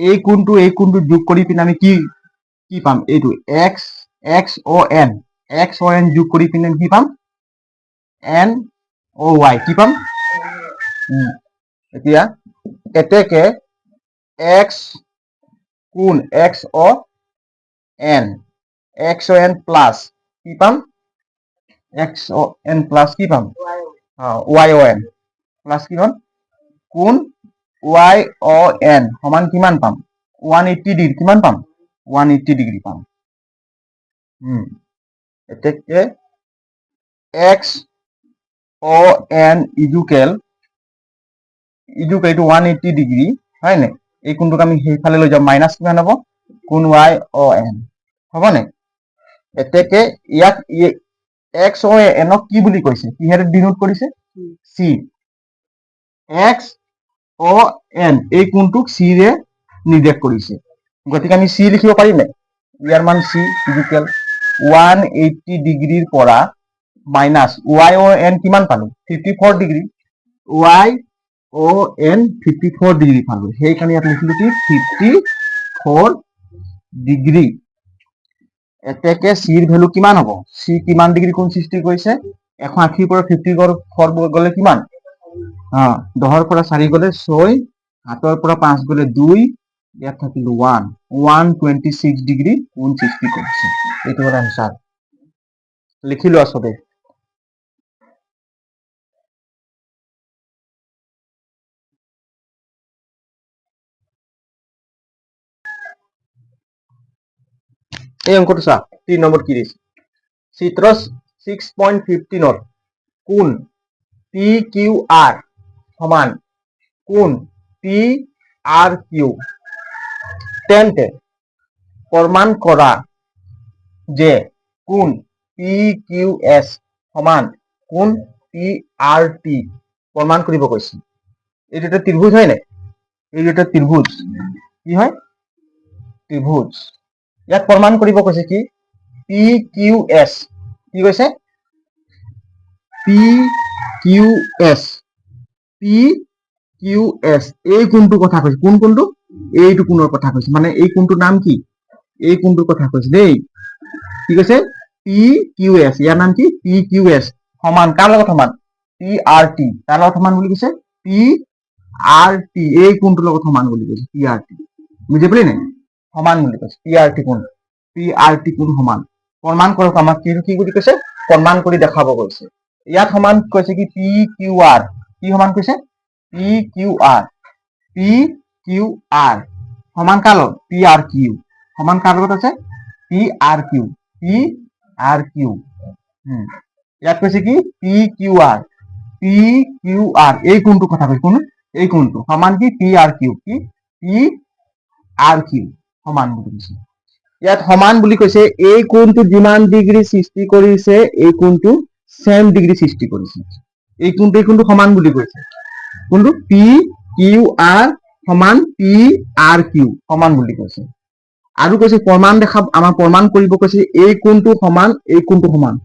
এই কোণটো যোগ কৰি পিনে আমি কি পাম এইটো এক্স অ এন যোগ কৰি পিনে কি পাম এন অ ৱাই কি পাম এতিয়া এতেকে এক্স কোণ এক্স অ এন প্লাছ কি পাম এক্স অ এন প্লাছ কি পাম ৱাই অ এন প্লাছ কি পাম কোণ ৱাই অ এন সমান কিমান পাম 180 ডিগ্ৰী কিমান পাম 180 ডিগ্ৰী পাম এতেকে এক্স অ এন ইজুকেল ইটোক এইটো 180 ডিগ্ৰী হয় নাই এই কোণটোক আমি সেইফালে লৈ যাম মাইনাছ কিমান হ'ব কোণ y o n হ'বনে এতেকে ইয়াক x o n ক কি বুলি কৈছে কিহেৰে ডিনোট কৰিছে c x o n এই কোণটোক c ৰে নিৰ্দেশ কৰিছে গতিকে আমি c লিখিব পাৰিম নে ইয়াৰ মান c ইকুৱেল 180 ডিগ্ৰীৰ পৰা মাইনাছ y o n কিমান পালো 54 degree y o n 54 degree পালো সেইকাৰণে ইয়াত লিখিলো কি 54 ডিগ্ৰী এতেকে c ৰ ভ্যালু কিমান হ'ব c কিমান ডিগ্ৰী কোণ সৃষ্টি কৰিছে 180 পৰা 54 গলে কিমান 10 ৰ পৰা 4 গলে 6 7 ৰ পৰা 5 গলে 2 ইয়াত থাকিল 126 ডিগ্ৰী কোণ সৃষ্টি কৰিছে এইটো হ'ল আনসাৰ লিখিলো আসবে এই অঙ্কটো চা 3 নম্বৰ কি দিছে চিত্ৰ 6.15 ৰ কোণ PQR সমান কোণ PRQ তেন্তে প্ৰমাণ কৰা যে কোণ PQS সমান কোণ PRT প্ৰমাণ কৰিব কৈছে এইটো এটা ত্ৰিভুজ হয় নাই এইটো এটা ত্ৰিভুজ কি হয় ত্ৰিভুজ ইয়াক প্ৰমাণ কৰিব কৈছে কি PQS কি কৈছে PQS PQS এই কোণটো কথা কৈছে কোন কোণটো এইটো কোণৰ কথা কৈছে মানে এই কোণটোৰ নাম কি এই কোণটোৰ কথা কৈছে দেই কি কৈছে PQS ইয়াৰ নাম কি PQS সমান কাৰ লগত সমান PRT তাৰ লগত সমান বুলি কৈছে PRT এই কোণটোৰ লগত সমান বুলি কৈছে PRT বুজি পালি নাই সমান বুলি কৈছে PRT কোণ PRT কোণ সমান প্ৰমাণ কৰক আমাক কি বুলি কৈছে প্ৰমাণ কৰি দেখাব কৈছে ইয়াত সমান কৈছে কি PQR কি সমান কৈছে PQR সমান কাৰ লগত PRQ সমান কাৰ লগত আছে PRQ ইয়াত কৈছে কি PQR এই কোণটো কথা কৈছে কোন এই কোণটো সমান কি PRQ কি PRQ সমান বুলি কৈছে ইয়াত সমান বুলি কৈছে এই কোণটো যিমান ডিগ্ৰী সৃষ্টি কৰিছে এই কোণটো সেম ডিগ্ৰী সৃষ্টি কৰিছে এই কোণটো সমান বুলি কৈছে কোনটো PQR সমান PRQ সমান বুলি কৈছে আৰু কৈছে প্ৰমাণ দেখা আমাৰ প্ৰমাণ কৰিব কৈছে এই কোণটো সমান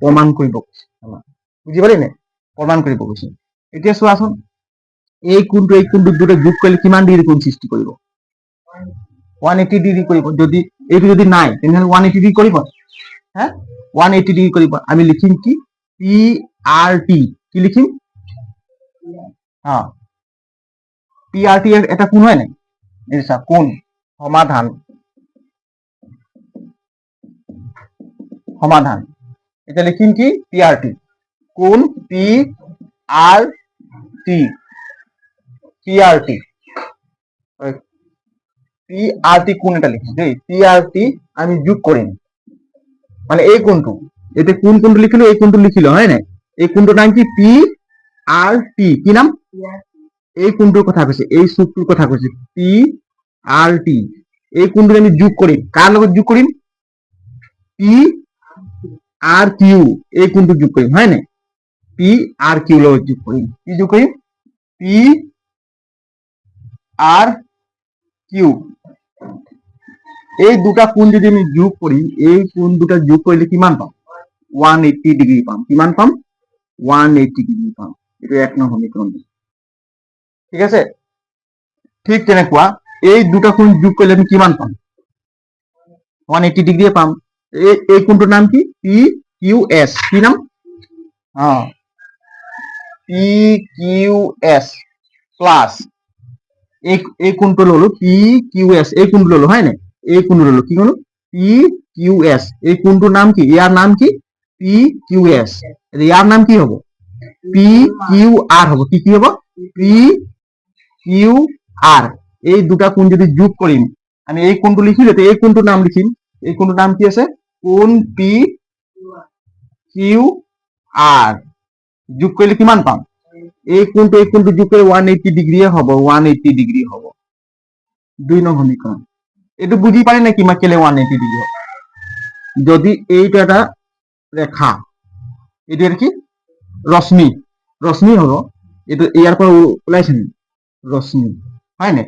প্ৰমাণ কৰিব কৈছে বুজি পালি নে প্ৰমাণ কৰিব কৈছে এতিয়া চোৱাচোন এই কোণটো দুটা যোগ কৰিলে কিমান ডিগ্ৰী কোণ সৃষ্টি কৰিব 180 ডিগ্ৰী কৰিব যদি এইটো যদি নাই তেনেহলে 180 ডিগ্ৰী কৰিব হ্যাঁ 180 ডিগ্ৰী কৰিব আমি লিখিম কি PRT কি লিখিম PRT এটা কোণ হয় নাই এই চা কোণ সমাধান এটা লিখিম কি PRT কোণ PRT কোণ এটা লিখিম দেই PRT আমি যোগ কৰিম মানে এই কোণটো এতে কোণটো লিখিলো এই কোণটো লিখিলো হয় নাই এই কোণটোৰ নাম কি PRT কি নাম এই কোণটোৰ কথা কৈছে এই চুকটোৰ কথা কৈছে PRT এই কোণটো আমি যোগ কৰিম কাৰ লগত যোগ কৰিম PRQ এই কোণটো যোগ কৰিম হয় নাই PRQ লগত যোগ কৰিম কি যোগ কৰিম PRQ এই দুটা কোণ যদি আমি যোগ কৰিম এই কোণ দুটা যোগ কৰিলে কিমান পাম 180 ডিগ্ৰী পাম কিমান পাম 180 ডিগ্ৰী পাম এটা এক নং সমীকৰণ ঠিক আছে ঠিক তেনেকুৱা এই দুটা কোণ যোগ কৰিলে আমি কিমান পাম 180 ডিগ্ৰী পাম এই কোণটোৰ নাম কি PQS কি নাম PQS প্লাস এই কোণটো ললো PQS এই কোণটো ললো হয় নাই এই কোণটো ললো কি কোণ PQS এই কোণটোৰ নাম কি ইয়াৰ নাম কি PQS ইয়াৰ নাম কি হ'ব PQR হ'ব কি হ'ব PQR এই দুটা কোণ যদি যোগ কৰিম আমি এই কোণটো লিখিলে এই কোণটোৰ নাম লিখিম এই কোণটোৰ নাম কি আছে কোণ PQR যোগ কৰিলে কিমান পাম এই কোণটো যোগ কৰি 180 ডিগ্ৰীয়ে হ'ব, 180 ডিগ্ৰী হ'ব। 2 নং সমীকৰণ। এইটো বুজি পায় নে কিমান কেলে 180 ডিগ্ৰী হ'ব? যদি এইটো এটা ৰেখা, এইটো কি ৰশ্মি হ'ব, এইটো ইয়াৰ পৰা ওলাইছে নে ৰশ্মি, হয় নে?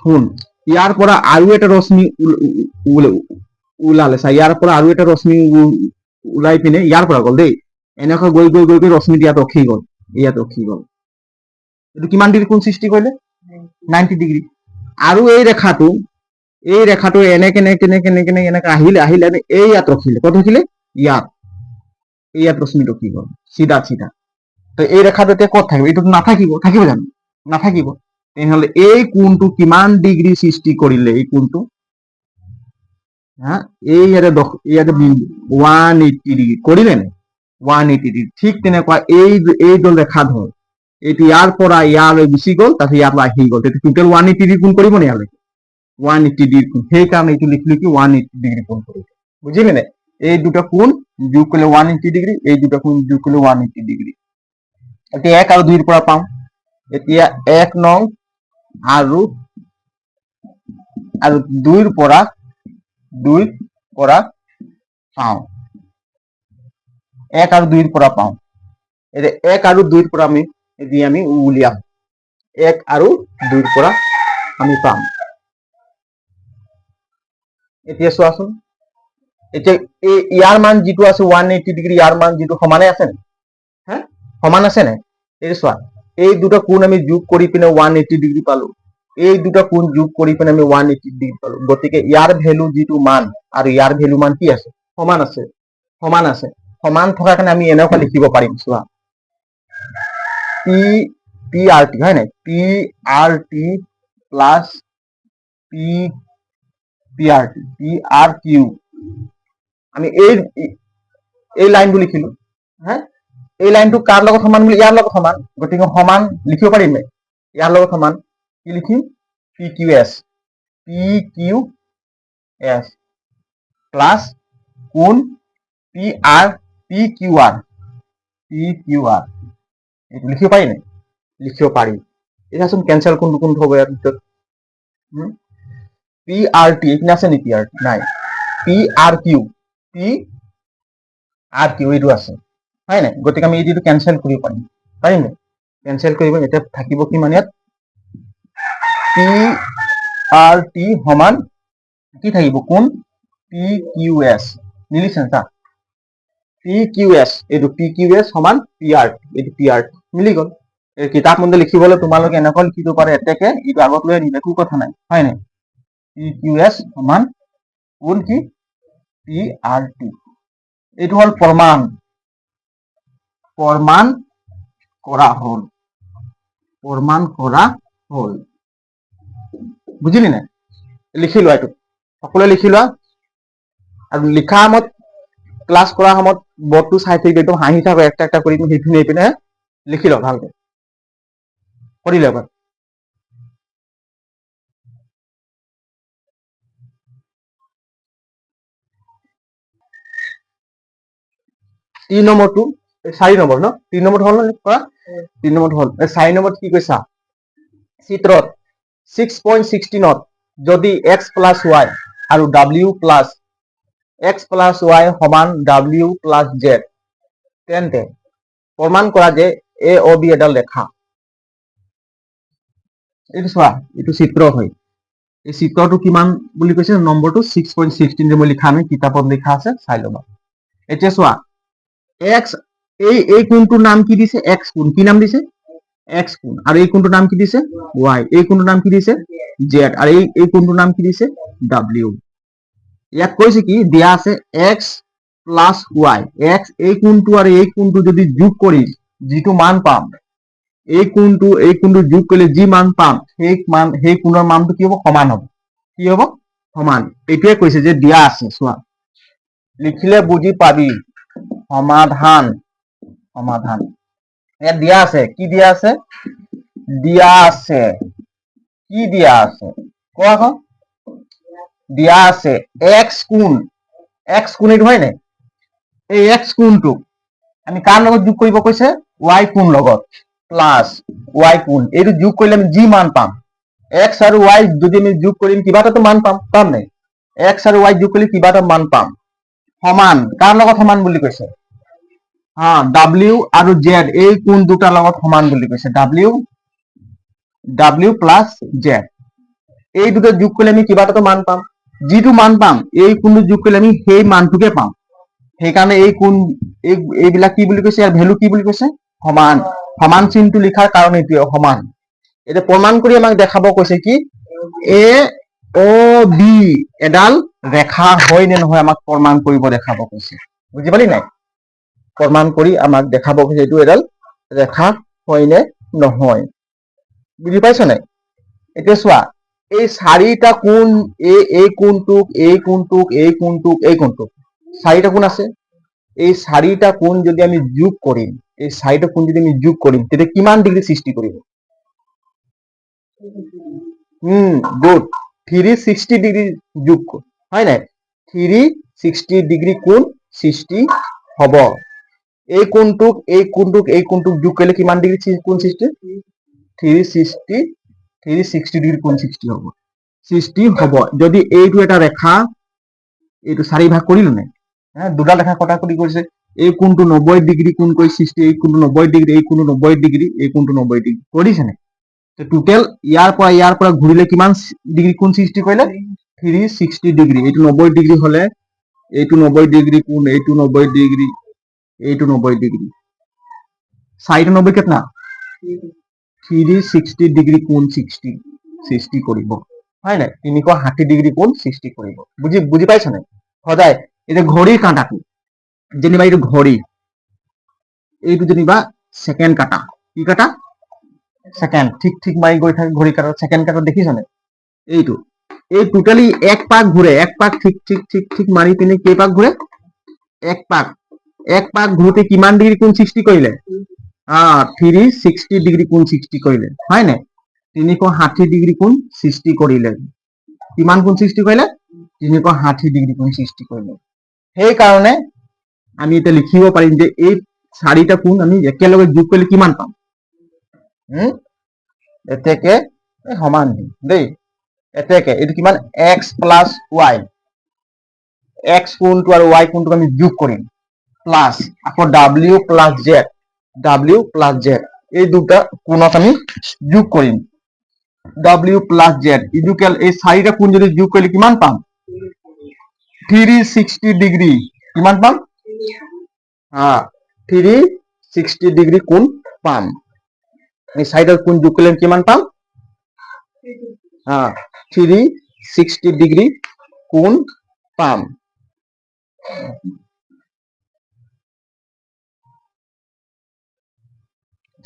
শুন, ইয়াৰ পৰা আৰু এটা ৰশ্মি ওলালে চা, ইয়াৰ পৰা আৰু এটা ৰশ্মি ওলাই পিনে ইয়াৰ পৰা গ'ল দেই, এনেকৈ গৈ গৈ গৈ গৈ ৰশ্মিটো ইয়াত ৰখি গ'ল, এইটো কিমান ডিগ্ৰী কোণ সৃষ্টি কৰিলে? 90 ডিগ্ৰী। আৰু এই ৰেখাটো এনেকে আহিলে এই ইয়াত ৰখিলে, ক'ত ৰখিলে? ইয়াত ৰশ্মি ৰখি গ'ল চিধা। তো এই ৰেখাটো এতিয়া ক'ত থাকিব? এইটো থাকিব জানো? নাথাকিব। তেনেহ'লে এই কোণটো কিমান ডিগ্ৰী সৃষ্টি কৰিলে? এই কোণটো এই ইয়াতে 180 ডিগ্ৰী কৰিলে নে? 180 ডিগ্ৰী। ঠিক তেনেকুৱা এইডাল ৰেখা ধৰ, এইটো ইয়াৰ পৰা ইয়ালৈ গুচি গ'ল, তাৰপিছত ইয়াৰ পৰা আহি গ'ল, তেতিয়া টোটেল 180 ডিগ্ৰী কোণ কৰিব নে ইয়ালৈকে? 180 ডিগ্ৰী কোণ। সেইকাৰণে এইটো লিখিলো কি 180 ডিগ্ৰী কোণ কৰিছে। বুজিলে নে? এই দুটা কোণ যোগ কৰিলে 180 ডিগ্ৰী, এই দুটা কোণ যোগ কৰিলে 180 ডিগ্ৰী। এতিয়া 1 আৰু 2 পৰা পাওঁ। এতিয়া 1 নং আৰু 2 পৰা পাওঁ। 1 আৰু 2 পৰা পাওঁ। এতিয়া 1 আৰু 2 পৰা আমি উলিয়াম। 1 আৰু 2 পৰা আমি পাম। এতিয়া চোৱাচোন, এতিয়া ইয়াৰ মান যিটো আছে 180 ডিগ্ৰী, ইয়াৰ মান যিটো সমানে আছে নে? সমান আছে নে? এই চোৱা, এই দুটা কোণ আমি যোগ কৰি পিনে 180 ডিগ্ৰী পালো। এই দুটা কোণ যোগ কৰি পিনে আমি 180 ডিগ্ৰী পালো। গতিকে ইয়াৰ ভ্যালু যিটো মান আৰু ইয়াৰ ভ্যালু মান কি আছে? সমান আছে। সমান থকাৰ কাৰণে আমি এনেকুৱা লিখিব পাৰিম, চোৱা, পি আৰ টি, হয় নাই? P R T plus P R Q. আমি এই লাইনটো লিখিলো। এই লাইনটো কাৰ লগত সমান বুলি? ইয়াৰ লগত সমান। গতিকে সমান লিখিব পাৰিম নে? ইয়াৰ লগত সমান। কি লিখিম? পি কিউ এছ প্লাছ কোণ পি কিউ আৰ। এইটো লিখিব পাৰি নাই? লিখিব পাৰি। এতিয়াচোন কেঞ্চেল কোনটো হ'ব ইয়াৰ ভিতৰত? পি আৰ টি এইখিনি আছে নেকি? নাই। পি আৰ কিউ এইটো আছে, হয় নাই? গতিকে আমি এইটো কেঞ্চেল কৰিব পাৰিম নে? কেঞ্চেল কৰিব। এতিয়া থাকিব কিমান ইয়াত? পি আৰ টি সমান কি থাকিব? কোণ পি কিউ এছ। মিলিছে চা, পি কিউ এছ, এইটো পি কিউ এছ সমান পি আৰ টি, এইটো পি আৰ টি মিলি গ'ল। কিতাপ মতে লিখিবলৈ তোমালোকে এনেকৈ লিখিব পাৰে, এতেকে এইটো আগত লৈ আনিবা, একো কথা নাই, হয় নাই? পি কিউ এছ সমান কোণ কি? P R T. এইটো হ'ল প্ৰমাণ কৰা হ'ল। বুজিলি নাই? লিখি লোৱা, এইটো সকলোৱে লিখি লোৱা। আৰু লিখা সময়ত, ক্লাছ কৰা সময়ত বৰ্ডটো চাই থাকিবি, একদম হাঁহি থাকো, একটা কৰি সেইখিনি পিনে লিখি লওক ভালকে। কৰিলে এবাৰ? তিনি নম্বৰটো, 4 নম্বৰ ন? 3 নম্বৰত হ'ল নে কৰা? 3 নম্বৰত হ'ল। 4 নম্বৰত কি কৈছা? চিত্ৰত 6.16 যদি x প্লাছ y আৰু w প্লাছ y সমান w প্লাছ z, তেন্তে প্ৰমাণ কৰা যে এ অ বি এডাল ৰেখা। এইটো চোৱা, এইটো চিত্ৰ হয়। এই চিত্ৰটো কিমান বুলি কৈছে? নম্বৰটো 6.16 যে মই লিখা নাই, কিতাপত লিখা আছে, চাই ল'বা। এতিয়া চোৱা, এক্স, এই কোণটোৰ নাম কি দিছে? এক্স কোণ। কি নাম দিছে? এক্স কোণ। আৰু এই কোণটোৰ নাম কি দিছে? ওয়াই। এই কোণটোৰ নাম কি দিছে? জেড। আৰু এই কোণটোৰ নাম কি দিছে? ডাব্লিউ। ইয়াক কৈছে কি? দিয়া আছে এক্স প্লাছ ওয়াই। এক্স, এই কোণটো আৰু এই কোণটো যদি যোগ কৰি যিটো মান পাম, এই কোণটো যোগ কৰিলে যি মান পাম, সেই কোণৰ মানটো কি হ'ব? সমান হ'ব। কি হ'ব? সমান। এইটোৱে কৈছে যে দিয়া আছে, চোৱা, লিখিলে বুজি পাবি। সমাধান। ইয়াত দিয়া আছে। কি দিয়া আছে? কি দিয়া আছে? কোৱা আকৌ। দিয়া আছে এক্স কোণ। এইটো হয় নাই? এই এক্স কোণটোক আমি কাৰ লগত যোগ কৰিব কৈছে? ওয়াই কোণ লগত। প্লাস ওয়াই কোণ এইটো যোগ কৰিলে আমি যি মান পাম এক্স আৰু ওয়াই যদি আমি যোগ কৰিম কিবা এটা মান পাম নাই এক্স আৰু ওয়াই যোগ কৰিলে কিবা এটা মান পাম সমান কাৰ লগত সমান বুলি কৈছে ডাব্লিউ আৰু জেড এই কোণ দুটাৰ লগত সমান বুলি কৈছে ডাব্লিউ প্লাছ জেড এই দুটা যোগ কৰিলে আমি কিবা এটা মান পাম যিটো মান পাম এই কোণটো যোগ কৰিলে আমি সেই মানটোকে পাম সেইকাৰণে এই কোণ এইবিলাক কি বুলি কৈছে ইয়াৰ ভ্যালু কি বুলি কৈছে সমান সমান চিহ্নটো লিখাৰ কাৰণ এইটোৱে সমান এটা প্ৰমাণ কৰি আমাক দেখাব কৈছে কি এ ও বি এডাল ৰেখা হয় নে নহয় আমাক প্ৰমাণ কৰিব দেখাব কৈছে বুজি পালি নাই প্ৰমাণ কৰি আমাক দেখাব কৈছে এইটো এডাল ৰেখা হয় নে নহয় বুজি পাইছ নাই এতিয়া চোৱা এই চাৰিটা কোণ এই কোণটোক এই কোণটোক এই কোণটোক এই কোণটোক চাৰিটা কোণ আছে এই চাৰিটা কোণ যদি আমি যোগ কৰিম এই চাৰিটা কোণ যদি আমি যোগ কৰিম তেতিয়া কিমান ডিগ্ৰী সৃষ্টি কৰিব গুড 360 ডিগ্ৰী যোগ হয় নাই 360 ডিগ্ৰী কোণ সৃষ্টি হ'ব এই কোণটোক এই কোণটোক এই কোণটোক যোগ কৰিলে কিমান ডিগ্ৰী কোণ সৃষ্টি 360 ডিগ্ৰী কোণ সৃষ্টি হ'ব যদি এইটো এটা ৰেখা এইটো চাৰি ভাগ কৰিলো নাই দুটা ৰেখা কটাকটি কৰিছে এই কোণটো 90 ডিগ্ৰী কোণ কৰি সৃষ্টি এই কোণটো 90 ডিগ্ৰী এই কোণটো 90 ডিগ্ৰী এই কোণটো 90 ডিগ্ৰী কৰিছে নাই টোটেল ইয়াৰ পৰা ঘূৰিলে কিমান ডিগ্ৰী কোণ সৃষ্টি কৰিলে 360 ডিগ্ৰী এইটো 90 ডিগ্ৰী হলে এইটো 90 ডিগ্ৰী কোণ এইটো 90 ডিগ্ৰী এইটো 90 ডিগ্ৰী চাৰিটা 90 কিतना 360 ডিগ্ৰী কোণ সৃষ্টি কৰিব হয় নাই 360 ডিগ্ৰী কোণ সৃষ্টি কৰিব বুজি পাইছ নাই সদায় এটা ঘড়ীৰ কাঁটাটো যেনিবা এইটো ঘড়ী এইটো যেনিবা সেকেন্ড কাটা কি কাটা সেকেন্ড ঠিক মাৰি গৈ থাকে ঘড়ী কাটা সেকেন্ড কাটা দেখিছ নাই এইটো এই টোটালি এক পাক ঘূৰে এক পাক ঠিক মাৰি পিনে কেই পাক ঘূৰে এক পাক ঘূৰোতে কিমান ডিগ্ৰী কোণ সৃষ্টি কৰিলে 360 ডিগ্ৰী কোণ সৃষ্টি কৰিলে হয় নাই 360 ডিগ্ৰী কোণ সৃষ্টি কৰিলে কিমান কোণ সৃষ্টি কৰিলে 360 ডিগ্ৰী কোণ সৃষ্টি কৰিলে সেইকাৰণে আমি এটা লিখিব পাৰিম যে এই চাৰিটা কোণ আমি একেলগে যোগ কৰিলে কিমান পাম এতেকে সমান দিম দেই এতেকে এইটো কিমান x প্লাস y x কোণটো আৰু y কোণটো আমি যোগ কৰিম প্লাস আকৌ w প্লাস z এই দুটা কোণক আমি যোগ কৰিম w প্লাস z ইকুয়াল এই চাৰিটা কোণ যদি যোগ কৰিলে কিমান পাম 360 ডিগ্ৰী কিমান পাম 360 ডিগ্ৰী কোণ পাম এই চাৰিটা কোণ যোগ কৰিলে কিমান পাম 360 ডিগ্ৰী কোণ পাম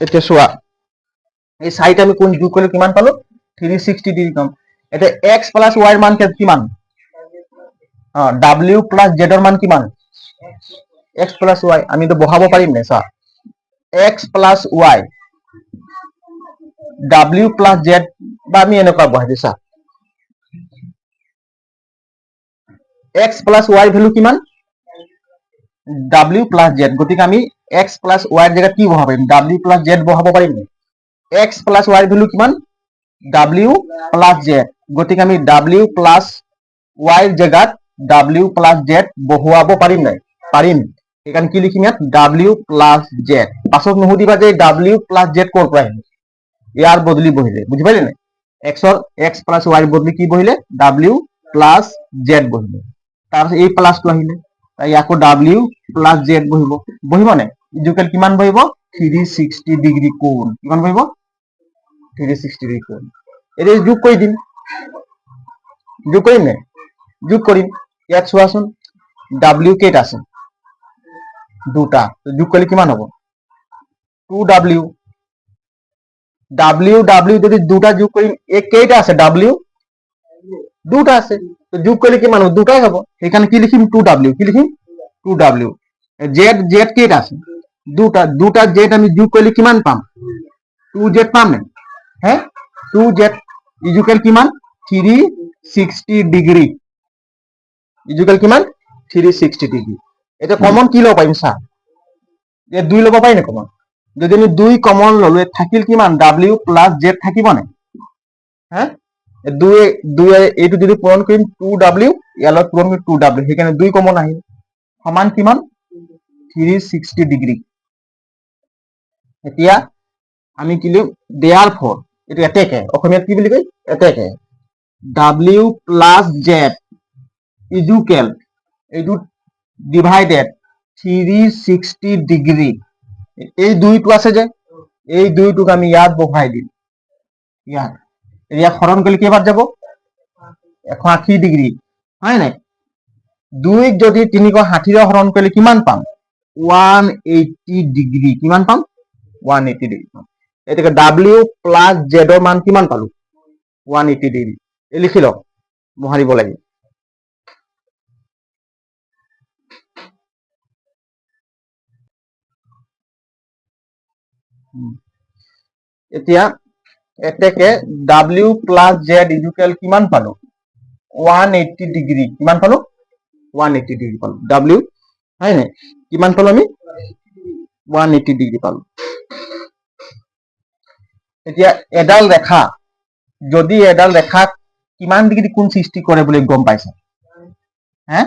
এতিয়া চোৱা এই চাৰিটা আমি কোণ যোগ কৰিলে কিমান পালো 360 ডিগ্ৰী পাম এটা x প্লাস y এর মান কিমান w প্লাস z এর মান কিমান x প্লাস y আমি তো বহাব পাৰিম না চা x plus y w plus z বা আমি এনেকুৱা বহাই দিছা x প্লাস y ভ্যালু কিমান w প্লাস z গতিকে আমি x প্লাস y এর জায়গায় কি বহাব পাৰিম w প্লাস z বহাব পাৰিম না x প্লাস y ভ্যালু কিমান w প্লাস z গতিকে আমি w প্লাস y এর জায়গাত w প্লাস z বহুৱাব পাৰিম নাই পাৰিম এখানে কি লিখিম ইয়াত w প্লাস z পাছত নুসুধিবা যে w প্লাস z ক'ৰ পৰা আহিল ইয়াৰ বদলি বহিলে বুজি পাইলে নাই x প্লাস y বদলি কি বহিলে w প্লাস z বহিলে তাৰপিছত এই প্লাসটো আহিলে তাই আকৌ w প্লাস z বহিব নাই ইকুয়াল কিমান বহিব 360 ডিগ্ৰী কোণ কিমান বহিব 360 ডিগ্ৰী কোণ এটা যোগ কৰি দিম যোগ কৰিম নে যোগ কৰিম ইয়াত চোৱাচোন w কেইটা আছে দুটা যোগ কৰিলে কিমান হ'ব 2w যদি দুটা যোগ কৰিম এই কেইটা আছে w দুটা আছে তো যোগ কৰিলে কিমান হ'ব দুটাই হ'ব সেইকাৰণে কি লিখিম 2w কি লিখিম 2w z কেইটা আছে দুটা z আমি যোগ কৰিলে কিমান পাম 2z পাম নে হ্যাঁ 2z ইকুয়াল কিমান 360 ডিগ্ৰী ইকুয়াল কিমান 360 ডিগ্ৰী এটা কমন কি লব পাৰিম চা এই 2 লব পাৰি নে কমন যদি আমি 2 কমন ললো থাকিল কিমান w প্লাস z থাকিব নাই হ্যাঁ 2 এইটো যদি পূৰণ কৰিম 2w ইয়াৰ লগত পূৰণ কৰিম 2w সেইকাৰণে 2 কমন আহিল সমান কিমান 360 ডিগ্ৰী এতিয়া আমি কি লিখো দেয়াৰ ফৰ এইটো এতেকে অসমীয়াত কি বুলি কয় এতেকে w প্লাস z ইকুৱেল এইটো ডিভাইডেড 360 ডিগ্ৰী এই দুইটো আছে যে এই দুইটোক আমি ইয়াত বহাই দিম ইয়াত এরিয়া হরণ করলে কি বাদ যাব 180 ডিগ্রি হয় নাই 2 যদি 360 হরণ করলে কিমান পাম 180 ডিগ্রি কিমান পাম 180 ডিগ্রি পাম এটাকে w প্লাস z এর মান কিমান পালো 180 ডিগ্রি এই লিখি লওক বহাৰিব লাগে এতিয়া এটাকে w প্লাস z ইকুয়াল কিমান পালো 180 ডিগ্রি কিমান পালো 180 ডিগ্রি পালো w হয় নাই কিমান পালো আমি 180 ডিগ্রি পালো এতিয়া এডাল ৰেখা যদি এডাল ৰেখা কিমান ডিগ্ৰি কোণ সৃষ্টি কৰে বুলি গম পাইছা হ্যাঁ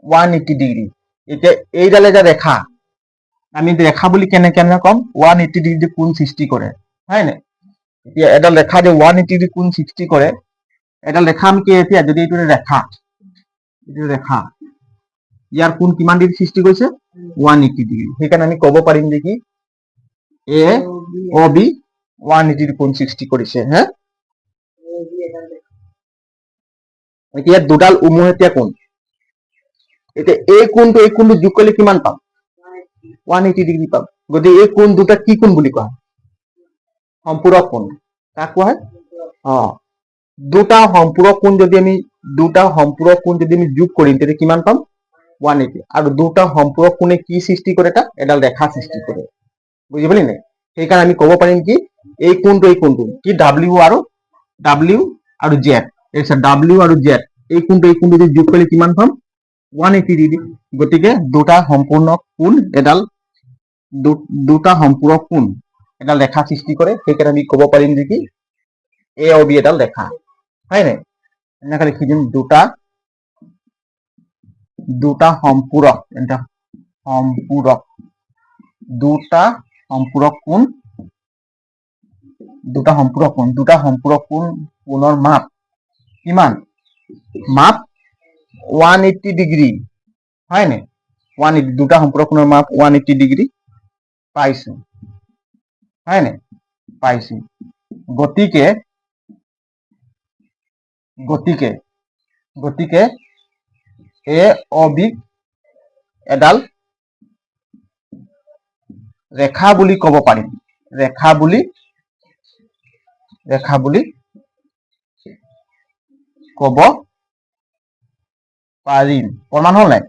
180 ডিগ্ৰি এতিয়া এইডালে যে ৰেখা আমি ৰেখা বুলি কেনে কেনে কম 180 ডিগ্ৰি কোণ সৃষ্টি কৰে হয় নাই এতিয়া এডাল ৰেখা যে 180 ডিগ্ৰি কোণ সৃষ্টি কৰে এডাল ৰেখা আমি কি এতিয়া যদি এইটো ৰেখা ইয়াৰ কোণ কিমান ডিগ্ৰি সৃষ্টি কৰিছে 180 ডিগ্ৰি সেইকাৰণে আমি ক'ব পাৰিম যে কি এ ও বি 180 ডিগ্ৰি কোণ সৃষ্টি কৰিছে হ্যাঁ এতিয়া দুডাল উমৈহতীয়া কোণ এতিয়া এই কোণটো যোগ কৰিলে কিমান পাম 180 ডিগ্ৰি পাম গতিকে এই কোণ দুটা কি কোণ বুলি কোৱা সম্পূৰক কোণ কাক কোৱা হয় দুটা সম্পূৰক কোণ যদি আমি যোগ কৰিম তেতিয়া কিমান পাম 180 আৰু দুটা সম্পূৰক কোণে কি সৃষ্টি কৰে এটা এডাল ৰেখা সৃষ্টি কৰে বুজি পালি নাই সেইকাৰণে আমি ক'ব পাৰিম কি এই কোণটো কি w আৰু z এইছা w আৰু z এই কোণটো যদি যোগ কৰিলে কিমান পাম 180 ডিগ্ৰি গতিকে দুটা সম্পূৰ্ণ কোণ এডাল দুটা সম্পূৰক কোণ এডাল ৰেখা সৃষ্টি কৰে সেইকাৰণে আমি ক'ব পাৰিম যে কি এ ও বি এডাল ৰেখা হয় নাই এনেকৈ লিখি দিম দুটা সম্পূৰক কোণৰ মাপ কিমান মাপ 180 ডিগ্ৰি হয় নাই 180 দুটা সম্পূৰক কোণৰ মাপ 180 ডিগ্ৰি পাইছো হয় নাই পাইছো গতিকে এ ও বি এডাল ৰেখা বুলি ক'ব পাৰিম ৰেখা বুলি ক'ব পাৰিম প্ৰমাণ হ'ল নাই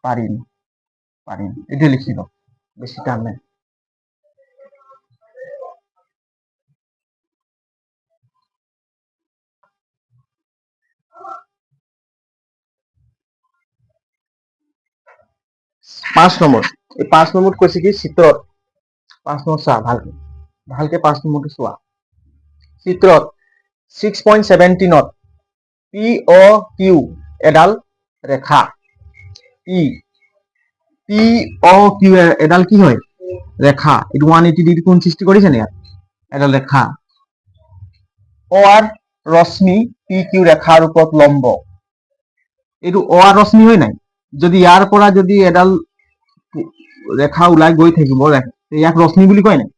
পাৰিম এইটো লিখি লওক বেছি টান নাই পাঁচ নম্বৰত কৈছে কি চিত্ৰত 5 নম্বৰ চোৱা ভালকে 5 নম্বৰটো চোৱা চিত্ৰত 6.17 পি ও কিউ এডাল ৰেখা পি ও কিউ এডাল কি হয় ৰেখা এইটো 180 ডিগ্ৰি কোণ সৃষ্টি কৰিছে নে এডাল ৰেখা ও আৰ ৰশ্মি পি কিউ ৰেখাৰ ওপৰত লম্ব এইটো ও আৰ ৰশ্মি হয় নাই যদি ইয়াৰ পৰা যদি এডাল ৰেখা ওলাই গৈ থাকিব ইয়াক ৰশ্মি বুলি কয় নাই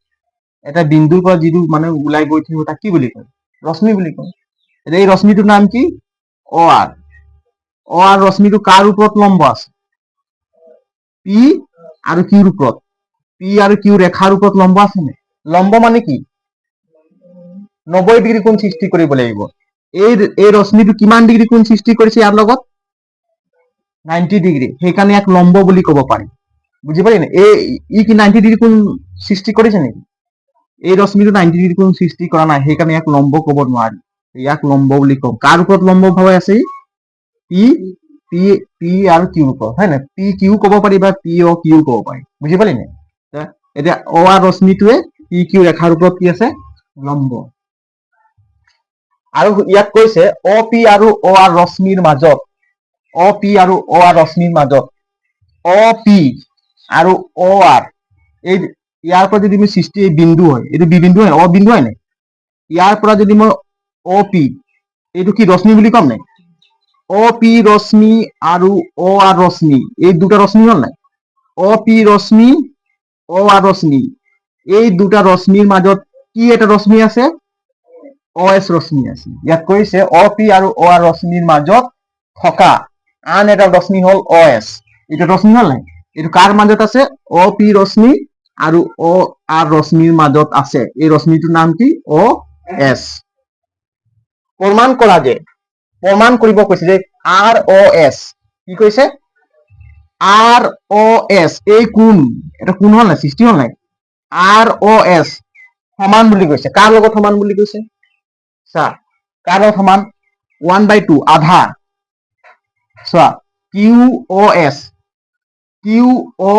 এটা বিন্দুৰ পৰা যিটো মানে ওলাই গৈ থাকিব তাক কি বুলি কয় ৰশ্মি বুলি কয় এই ৰশ্মিটোৰ নাম কি ও আৰ ৰশ্মিটো কাৰ ওপৰত লম্ব আছে পি আৰু কিউৰ ওপৰত পি আৰু কিউ ৰেখাৰ ওপৰত লম্ব আছে নে লম্ব মানে কি 90 ডিগ্ৰি কোণ সৃষ্টি কৰিব লাগিব এই ৰশ্মিটো কিমান ডিগ্ৰি কোণ সৃষ্টি কৰিছে ইয়াৰ লগত 90 ডিগ্ৰি সেইকাৰণে ইয়াক লম্ব বুলি ক'ব পাৰি বুজি পালি না ই কি 90 ডিগ্ৰি কোণ সৃষ্টি কৰিছে নেকি এই ৰশ্মিটো 90 ডিগ্ৰি কোণ সৃষ্টি কৰা নাই সেইকাৰণে ইয়াক লম্ব ক'ব নোৱাৰি ইয়াক লম্ব বুলি কওঁ কাৰ ওপৰত লম্ব ভাৱে আছে পি আৰু কিউৰ ওপৰত হয় না পি কিউ ক'ব পাৰি বা পি ও কিউ ক'ব পাৰি বুজি পালি না এতিয়া অ আৰ ৰশ্মিটোৱে পি কিউ ৰেখাৰ ওপৰত কি আছে লম্ব আৰু ইয়াত কৈছে অ পি আৰু অ আৰ ৰশ্মিৰ মাজত অ পি আৰু অ আৰ ৰশ্মিৰ মাজত অ পি আৰু অ আৰ এই ইয়াৰ পৰা যদি মই সৃষ্টি বিন্দু হয় এইটো বি বিন্দু হয় অ বিন্দু হয় নাই ইয়াৰ পৰা যদি মই অ পি এইটো কি ৰশ্মি বুলি কম নাই অ পি ৰশ্মি আৰু অ আৰ ৰশ্মি এই দুটা ৰশ্মি হল নাই অ পি ৰশ্মি অ আৰ ৰশ্মি এই দুটা ৰশ্মিৰ মাজত কি এটা ৰশ্মি আছে অ এছ ৰশ্মি আছে ইয়াত কৈছে অ পি আৰু অ আৰ ৰশ্মিৰ মাজত থকা আন এটা ৰশ্মি হল অ এছ এটা ৰশ্মি হল নাই এইটো কাৰ মাজত আছে অ পি ৰশ্মি আৰু অ আৰ ৰশ্মিৰ মাজত আছে এই ৰশ্মিটোৰ নাম কি অ এছ প্ৰমাণ কৰা যে প্ৰমাণ কৰিব কৈছে যে আৰ অ এছ কি কৈছে আৰ অ এছ এই কোণ এটা কোণ হল নাই সৃষ্টি হল নাই আৰ অ এছ সমান বুলি কৈছে কাৰ লগত সমান বুলি কৈছে চা কাৰ লগত সমান 1/2 আধা চোৱা কিউ অ এছ কিউ অ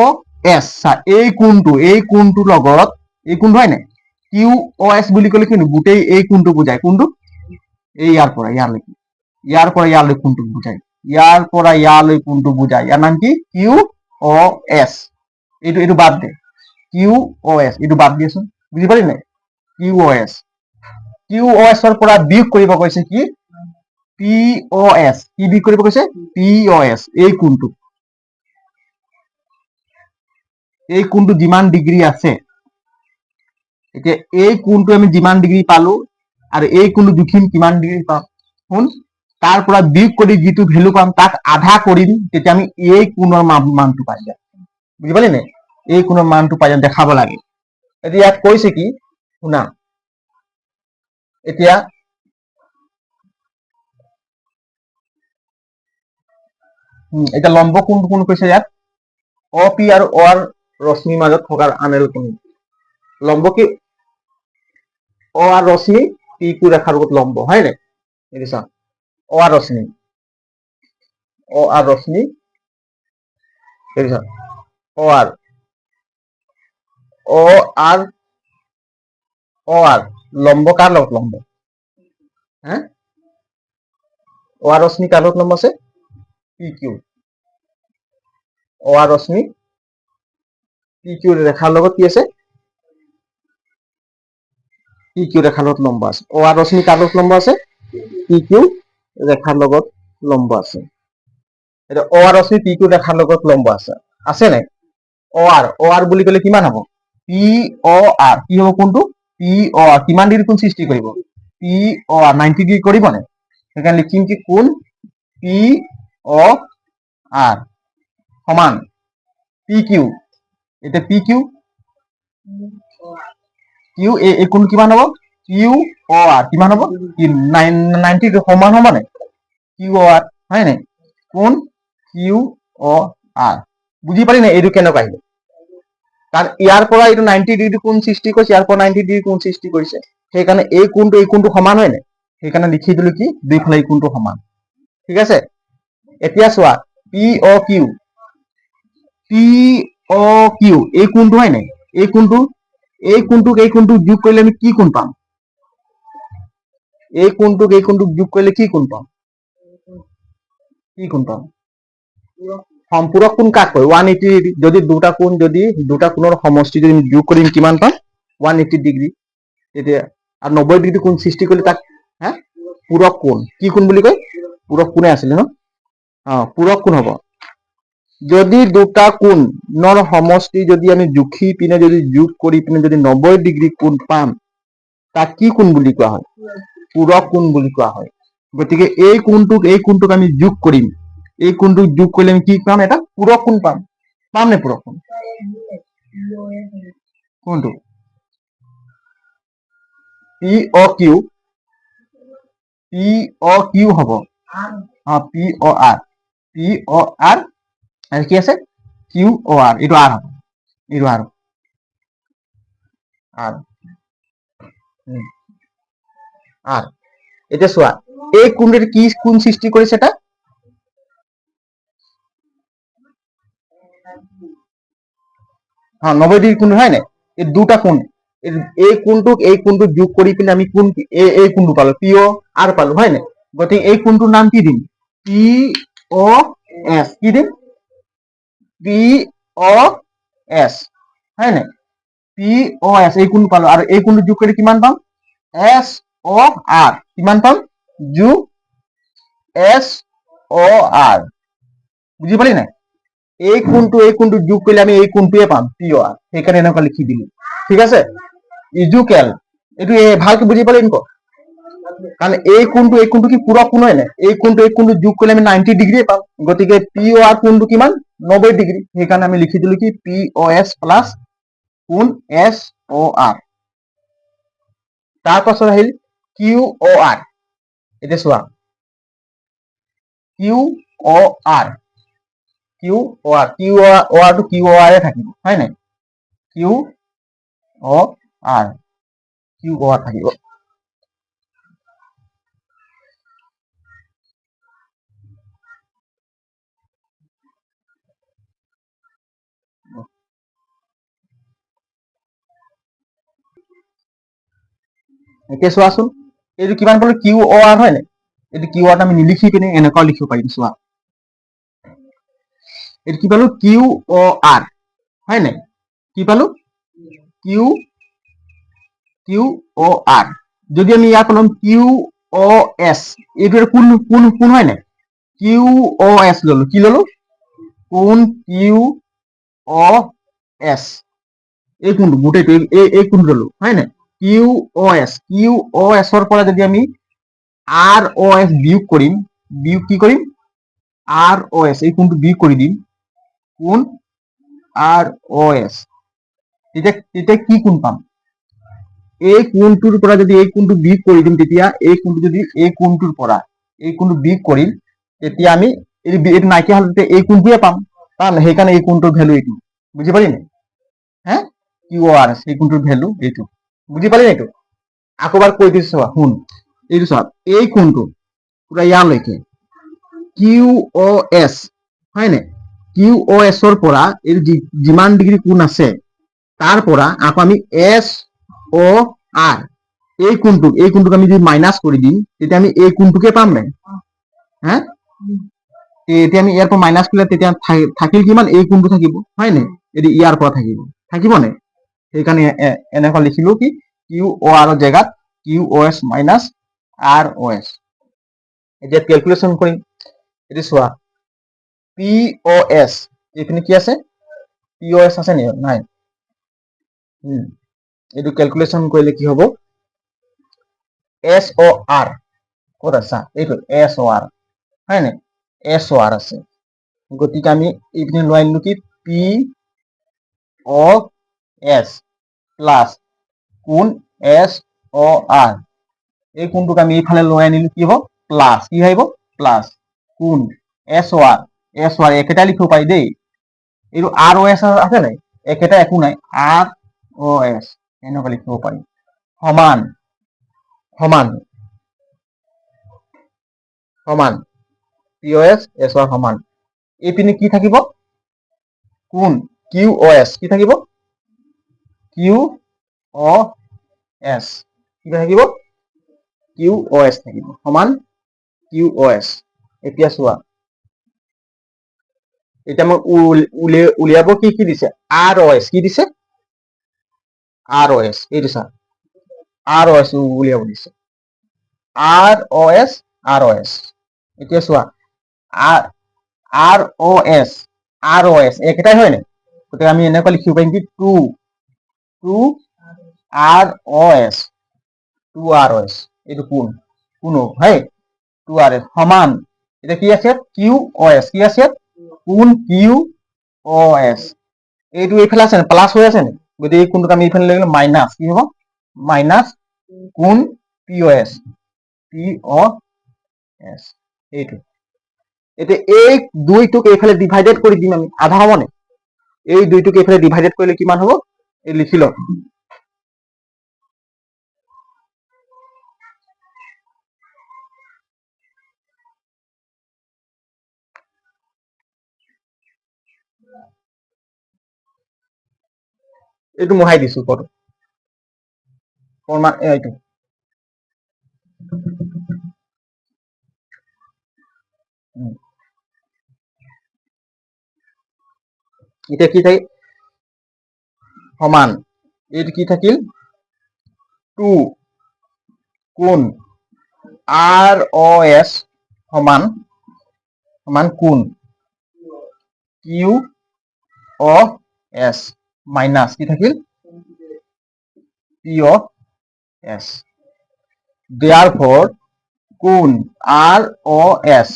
এছ চা এই কোণটোৰ লগত এই কোণটো হয় নাই কিউ অ এছ বুলি ক'লে কিনো গোটেই এই কোণটো বুজায় কোণটো এই ইয়াৰ পৰা ইয়ালৈ কোণটো বুজায় ইয়াৰ পৰা ইয়ালৈ কোণটো বুজায় ইয়াৰ নাম কি কিউ অ এছ এইটো বাদ দে কিউ অ এছ এইটো বাদ দিয়েচোন বুজি পালি নাই কিউ অ এছ ৰ পৰা বিয়োগ কৰিব কৈছে কি পি অ এছ কি বিয়োগ কৰিব কৈছে পি অ এছ এই কোণটো যিমান ডিগ্ৰী আছে এতিয়া এই কোণটো আমি যিমান ডিগ্ৰী পালো আৰু এই কোণটো জুখিম কিমান ডিগ্ৰী পাম শুন তাৰ পৰা বিয়োগ কৰি যিটো ভেলু পাম তাক আধা কৰিম তেতিয়া আমি এই কোণৰ মানটো পাই যাম বুজি পালি নাই এই কোণৰ মানটো পাই যাম দেখাব লাগে এতিয়া ইয়াত কৈছে কি শুনা এতিয়া এতিয়া লম্ব কোণ কৈছে ইয়াত অ পি আৰু অ আৰ ৰশ্মিৰ মাজত থকা আন এল কোণ লম্ব কি অ আৰ ৰশ্মি পি কিউ ৰেখাৰ লগত লম্ব হয় নাই এইটো চা অ আৰ ৰশ্মি এইটো চা অ আৰ লম্ব কাৰ লগত লম্ব হা অ আৰ ৰশ্মি কাৰ লগত লম্ব আছে পি কিউ অ আৰ ৰশ্মি পি কিউ ৰেখাৰ লগত কি আছে পি কিউ ৰেখাৰ লগত লম্ব আছে অ আৰ ৰশ্মি কাৰ লগত লম্ব আছে পি কিউ ৰেখাৰ লগত লম্ব আছে এতিয়া অ আৰ ৰশ্মি পি কিউ ৰেখাৰ লগত লম্ব আছে নাই অ আৰ বুলি ক'লে কিমান হ'ব পি অ আৰ কি হ'ব কোনটো পি অ আৰ কিমান ডিগ্ৰী কোণ সৃষ্টি কৰিব পি অ আৰ 90 ডিগ্ৰী কৰিব নাই সেইকাৰণে লিখিম কি কোণ পি অ আৰ সমান পি কিউ এতিয়া পি কিউ এই কোণ কিমান হ'ব কিউ অ আৰ কিমান হ'ব 90 সমান হ'ব নাই কিউ অ আৰ হয় নাই কোণ কিউ অ আৰ বুজি পালি নাই এইটো কেনেকুৱা আহিব কাৰণ ইয়াৰ পৰা এইটো 90 ডিগ্ৰী কোণ সৃষ্টি কৰিছে ইয়াৰ পৰা 90 ডিগ্ৰী কোণ সৃষ্টি কৰিছে সেইকাৰণে এই কোণটো সমান হয় নাই সেইকাৰণে লিখি দিলো কি দুইফালে এই কোণটো সমান ঠিক আছে এতিয়া চোৱা পি অ কিউ এই কোণটো হয় নাই এই কোণটোক যোগ কৰিলে আমি কি কোণ পাম এই কোণটোক যোগ কৰিলে কি কোণ পাম সম্পূৰক কোণ কাক কয় 180 ডিগ্ৰী যদি দুটা কোণৰ সমষ্টি যদি যোগ কৰিম কিমান পাম 180 ডিগ্ৰী তেতিয়া আৰু 90 ডিগ্ৰী কোণ সৃষ্টি কৰিলে তাক পূৰক কোণ কি কোণ বুলি কয় পূৰক কোণে আছিলে ন পূৰক কোণ হ'ব যদি দুটা কোণৰ সমষ্টি যদি আমি জুখি পিনে যদি যোগ কৰি পিনে যদি 90 ডিগ্ৰী কোণ পাম তাক কি কোণ বুলি কোৱা হয় পূৰক কোণ বুলি কোৱা হয় গতিকে এই কোণটোক আমি যোগ কৰিম এই কোণটোক যোগ কৰিলে আমি কি পাম এটা পূৰক কোণ পাম নে পূৰক কোণ কোনটো পি অ কিউ হ'ব পি অ আৰ আৰু কি আছে কিউ অ আৰ এইটো আৰ হ'ব এইটো আৰ এতিয়া চোৱা এই কোণটোৱে কি কোণ সৃষ্টি কৰিছে এটা হ্যাঁ 90 ডিগ্ৰি কোণ হয় না, এই দুটা কোণ, এই কোণটোক যোগ কৰি পিনে আমি কোণ এই কোণটো পালো, পি অ আৰ পালো হয় না। গতিকে এই কোণটোৰ নাম কি দিম, পি অ এস, কি দিম, পি অ এস হয় না, পি অ এস এই কোণটো পালো, আৰু এই কোণটো যোগ কৰি কিমান পাম, এস অ আর, কিমান পাম, যোগ এস অ আর, বুজি পালি নাই, এই কোণটো যোগ কৰিলে আমি এই কোণটোৱে পাম পি অ আৰ, সেইকাৰণে এনেকুৱা লিখি দিলো, ঠিক আছে। ইজুকেল, এইটো ভালকে বুজি পালি নেকি, কাৰণ এই কোণটো কি পুৰা কোণ হয় নাই, এই কোণটো যোগ কৰিলে আমি 90 ডিগ্ৰী পাম, গতিকে পি অ আৰ কোণটো কিমান, 90 ডিগ্ৰী, সেইকাৰণে আমি লিখি দিলো কি পি অ এস প্লাস কোণ এস অ আর। তাৰ পাছত আহিল কিউ অ আৰ, এতিয়া চোৱা কিউ অ আৰ, কিউ অ আৰ, অ আৰটো কিউ অ আৰে থাকিব হয় নাই, কিউ অ আৰ, কিউ অ আৰ থাকিব। এতিয়া চোৱাচোন, এইটো কিমান পালো, কিউ অ আৰ হয় নাই, এইটো কিউ আৰ আমি নিলিখি পিনে এনেকুৱা লিখিব পাৰিম, চোৱা এইটো কি পালো, কিউ অ আর হয় নাই, কি পালো, কিউ কিউ অ আর, যদি আমি ইয়াক পালো কিউ অ এস, এইটো কোন কোন কোন হয় নাই, কিউ অ এস ললো, কি ললো, কোন কিউ অ এস, এই কোনটো গোটেইটো এই কোনটো ললো হয় নাই, কিউ অ এছৰ পৰা যদি আমি আৰ অ এস বিয়োগ কৰিম, বিয়োগ কি কৰিম, আৰ অ এস এই কোনটো বিয়োগ কৰি দিম, কোন আৰ অ এস, তেতিয়া কি কোণ পাম, এই কোণটোৰ পৰা যদি এই কোণটো বিয়োগ কৰি দিম, তেতিয়া এই কোণটো যদি এই কোণটোৰ পৰা এই কোণটো বিয়োগ কৰিম, তেতিয়া আমি এইটো নাইকিয়া হলে তেতিয়া এই কোণটোৱে পাম, কাৰণ সেইকাৰণে এই কোণটোৰ ভেলু এইটো, বুজি পালি নাই, হে কিউ আৰ এছ এই কোণটোৰ ভেলু এইটো, বুজি পালি নাই, এইটো আকৌ এবাৰ কৈ দিছো চোৱা শুন, এইটো চোৱা এই কোণটো পুৰা ইয়ালৈকে কিউ অ এছ হয় নাই, কিউ অ এছৰ পৰা এই যিমান ডিগ্ৰী কোণ আছে তাৰ পৰা আকৌ আমি এছ অ আৰ এই কোণটোক আমি যদি মাইনাছ কৰি দিম, তেতিয়া আমি এই কোণটোকে পাম নাই, হা এতিয়া আমি ইয়াৰ পৰা মাইনাছ কৰিলে তেতিয়া থাকিল কিমান, এই কোণটো থাকিব হয় নাই, এতিয়া ইয়াৰ পৰা থাকিব নাই, সেইকাৰণে এনেকুৱা লিখিলো কি কিউ অ আৰৰ জেগাত কিউ অ এছ মাইনাছ আৰ অ এছ। এতিয়া কেলকুলেশ্যন কৰিম, এতিয়া চোৱা পি অ এছ, এইখিনি কি আছে, পি অ এছ আছে নেকি, নাই, এইটো কেলকুলেশ্যন কৰিলে কি হ'ব, এছ অ আর ক'ত আছে, এইটো এছ অ আর হয় নাই, এছ অ আর আছে, গতিকে আমি এইপিনে লৈ আনিলো কি পি অ এছ প্লাস কোণ এছ অ আর, এই কোণটোক আমি এইফালে লৈ আনিলো কি হ'ব, প্লাস কি আহিব, প্লাস কোণ এছ অ আর একেটাই লিখিব পাৰি দেই, এইটো আর অ এছ আছে নাই, একেটা একো নাই, আর অ এছ এনেকুৱা লিখিব পাৰি, সমান সমান সমান পি অ এছ এছ অ সমান, এইপিনে কি থাকিব, কোণ কিউ অ এছ কি থাকিব, কিউ অ এছ কি থাকিব, কিউ অ এছ থাকিব, সমান কিউ অ এছ। এতিয়া চোৱা, এতিয়া মই উলিয়াব কি কি দিছে, আর অ এছ কি দিছে, আর অ এছ এইটো চা, আর অ এছ উলিয়াব দিছে, আর অ এছ আর অ এছ, এতিয়া চোৱা আৰ অ এছ আৰ অ এছ একেটাই হয় নাই, গতিকে আমি এনেকুৱা লিখিব পাৰিম কি টু আর অ এছ, টু আর অ এছ, এইটো কোন হয়, টু আর এছ সমান, এটা কি আছে কিউ অ এছ, কি আছে কোণ কিউ অ এছ, এইটো এইফালে আছে প্লাস হৈ আছে নে, গতিকে এই কোণটোক আমি এইফালে লৈ গ'লে মাইনাস, কি হ'ব মাইনাস কোণ পি অ এছ, পি অ এছ এইটো, এতিয়া এই দুইটোক এইফালে ডিভাইডেড কৰি দিম আমি, আধা হ'ব নে, এই দুইটোক এইফালে ডিভাইডেড কৰিলে কিমান হ'ব, এই লিখি লওক, এইটো মোহাই দিছো ওপৰত প্ৰমাণ এইটো এতিয়া কি থাকিল সমান এইটো কি থাকিল 2 কোণ ROS সমান সমান কোণ QOS মাইনাস কি থাকিল POS therefore কোণ ROS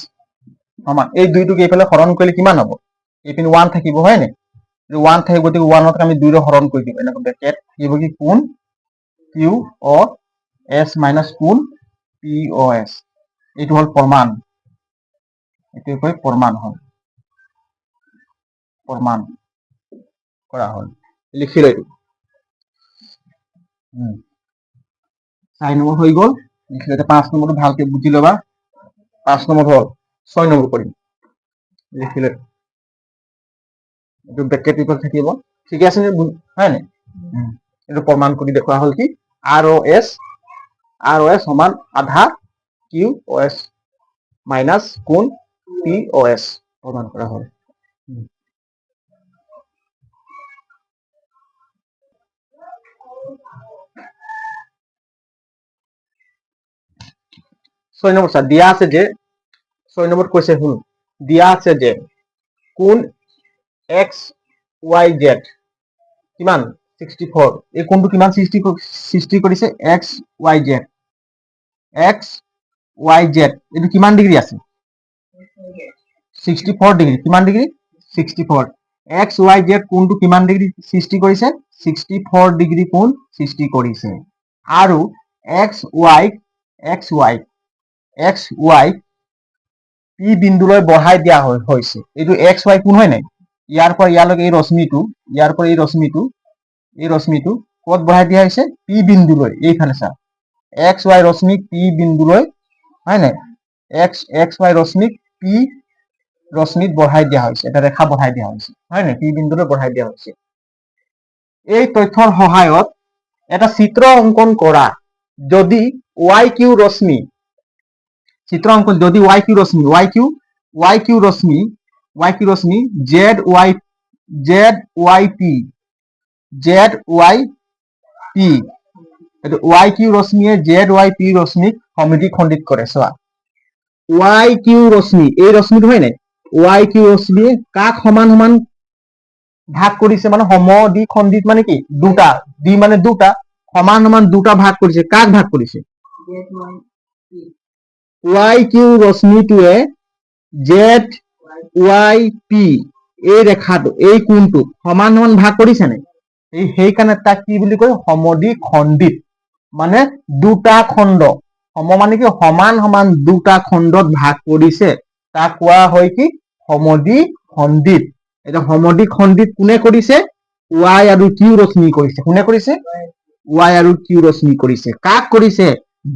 সমান এই দুইটোক এইফালে হৰণ কৰিলে কিমান হ'ব এইপিনে 1 থাকিব হয় নে 1 থাকিব গতিকে 1 ক আমি 2 ৰে হৰণ কৰি দিম এনেকৈ ব্ৰেকেট থাকিব কি কোণ QOS মাইনাস কোণ POS এইটো হল প্ৰমাণ এইটো কয় প্ৰমাণ হল প্ৰমাণ কৰা হল লিখিলে এইটো 4 নম্বৰ হৈ গল লিখিলে 5 নম্বৰটো ভালকে বুজি লবা 5 নম্বৰ হল 6 নম্বৰ কৰিম লিখিলে এইটো ব্ৰেকেট ইকুয়াল থাকিব ঠিক আছে নে হয় নে এইটো প্ৰমাণ কৰি দেখুৱা হল কি ROS সমান আধা QOS মাইনাস কোণ POS প্ৰমাণ কৰা হল 6 নম্বৰ স্যাৰ দিয়া আছে যে 6 নম্বৰ কৈছে শুন দিয়া আছে যে কোণ XYZ কিমান 64 এই কোণটো কিমান সৃষ্টি কৰিছে XYZ এইটো কিমান ডিগ্ৰী আছে 64 ডিগ্ৰী কিমান ডিগ্ৰী 64 XYZ কোণটো কিমান ডিগ্ৰী সৃষ্টি কৰিছে 64 ডিগ্ৰী কোণ সৃষ্টি কৰিছে আৰু XY P বিন্দুলৈ বঢ়াই দিয়া হৈছে এইটো XY কোণ হয় নাই ইয়াৰ পৰা ইয়ালৈকে এই ৰশ্মিটো ইয়াৰ পৰা এই ৰশ্মিটো কত বঢ়াই দিয়া হৈছে P বিন্দুলৈ এইখানে চা XY ৰশ্মিক P বিন্দুলৈ হয় নাই XY ৰশ্মিক P ৰশ্মিত বঢ়াই দিয়া হৈছে এটা ৰেখা বঢ়াই দিয়া হৈছে হয় নাই P বিন্দুলৈ বঢ়াই দিয়া হৈছে এই তথ্যৰ সহায়ত এটা চিত্ৰ অঙ্কন কৰা যদি YQ ৰশ্মি চিত্ৰ অঙ্কন যদি YQ ৰশ্মি ZYP YQ ৰশ্মিয়ে ZYP ৰশ্মিক সমিতি খণ্ডিত কৰে চোৱা YQ ৰশ্মি এই ৰশ্মিটো হয় নাই YQ ৰশ্মিয়ে কাক সমান সমান ভাগ কৰিছে মানে সমদ্বিখণ্ডিত মানে কি দুটা দ্বি মানে দুটা সমান সমান দুটা ভাগ কৰিছে কাক ভাগ কৰিছে YQ ৰশ্মিটোৱে ZYP এই ৰেখাটো এই কোণটো সমান সমান ভাগ কৰিছে নে সেইকাৰণে তাক কি বুলি কয় সমদ্বিখণ্ডিত মানে দুটা খণ্ড সম মানে কি সমান সমান দুটা খণ্ডত ভাগ কৰিছে তাক কোৱা হয় কি সমদ্বিখণ্ডিত এটা সমদ্বিখণ্ডিত কোনে কৰিছে Y আৰু Q ৰশ্মি কৰিছে কোনে কৰিছে Y আৰু Q ৰশ্মি কৰিছে কাক কৰিছে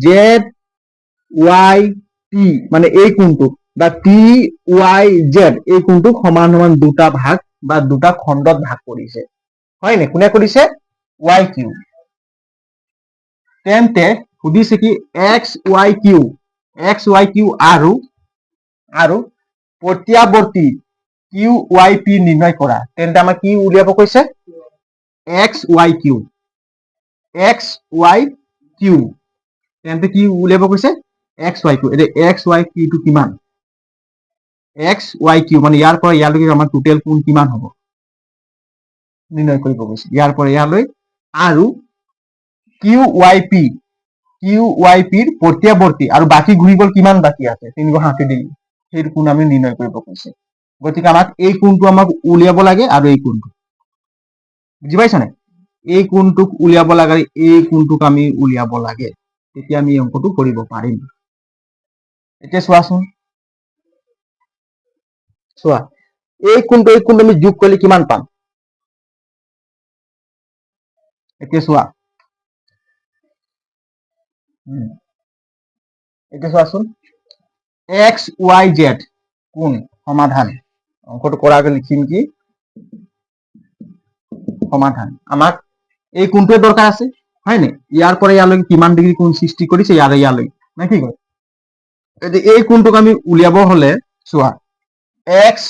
ZYP মানে এই কোণটো বা PYZ এই কোণটো সমান সমান দুটা ভাগ বা দুটা খণ্ডত ভাগ কৰিছে হয় নে কোনে কৰিছে YQ তেন্তে সুধিছে কি XYQ আৰু প্ৰত্যাৱৰ্তী QYP নিৰ্ণয় কৰা তেন্তে আমাক কি উলিয়াব কৈছে XYQ তেন্তে কি উলিয়াব কৈছে XYQ এতিয়া XYQ টো কিমান XYQ মানে ইয়াৰ পৰা ইয়ালৈকে আমাৰ টোটেল কোণ কিমান হ'ব নিৰ্ণয় কৰিব কৈছে ইয়াৰ পৰা ইয়ালৈ আৰু QYP ৰ প্ৰত্যাৱৰ্তী আৰু বাকি ঘূৰি গ'ল কিমান বাকি আছে 360 ডিগ্ৰী সেই কোণ আমি নিৰ্ণয় কৰিব কৈছে গতিকে আমাক এই কোণটো আমাক উলিয়াব লাগে আৰু এই কোণটো বুজি পাইছা নে এই কোণটোক উলিয়াব লাগে এই কোণটোক আমি উলিয়াব লাগে তেতিয়া আমি অঙ্কটো কৰিব পাৰিম এতিয়া চোৱাচোন চোৱা এই কোণটো আমি যোগ কৰিলে কিমান পাম এতিয়া চোৱা এতিয়া চোৱাচোন XYZ কোণ সমাধান অঙ্কটো কৰাৰ আগে লিখিম কি সমাধান আমাক এই কোণটোৱে দৰকাৰ আছে হয়নে ইয়াৰ পৰা ইয়ালৈকে কিমান ডিগ্ৰী কোণ সৃষ্টি কৰিছে ইয়ালৈকে না কি কয় এই কোণটোক আমি উলিয়াব হলে চোৱা এক্স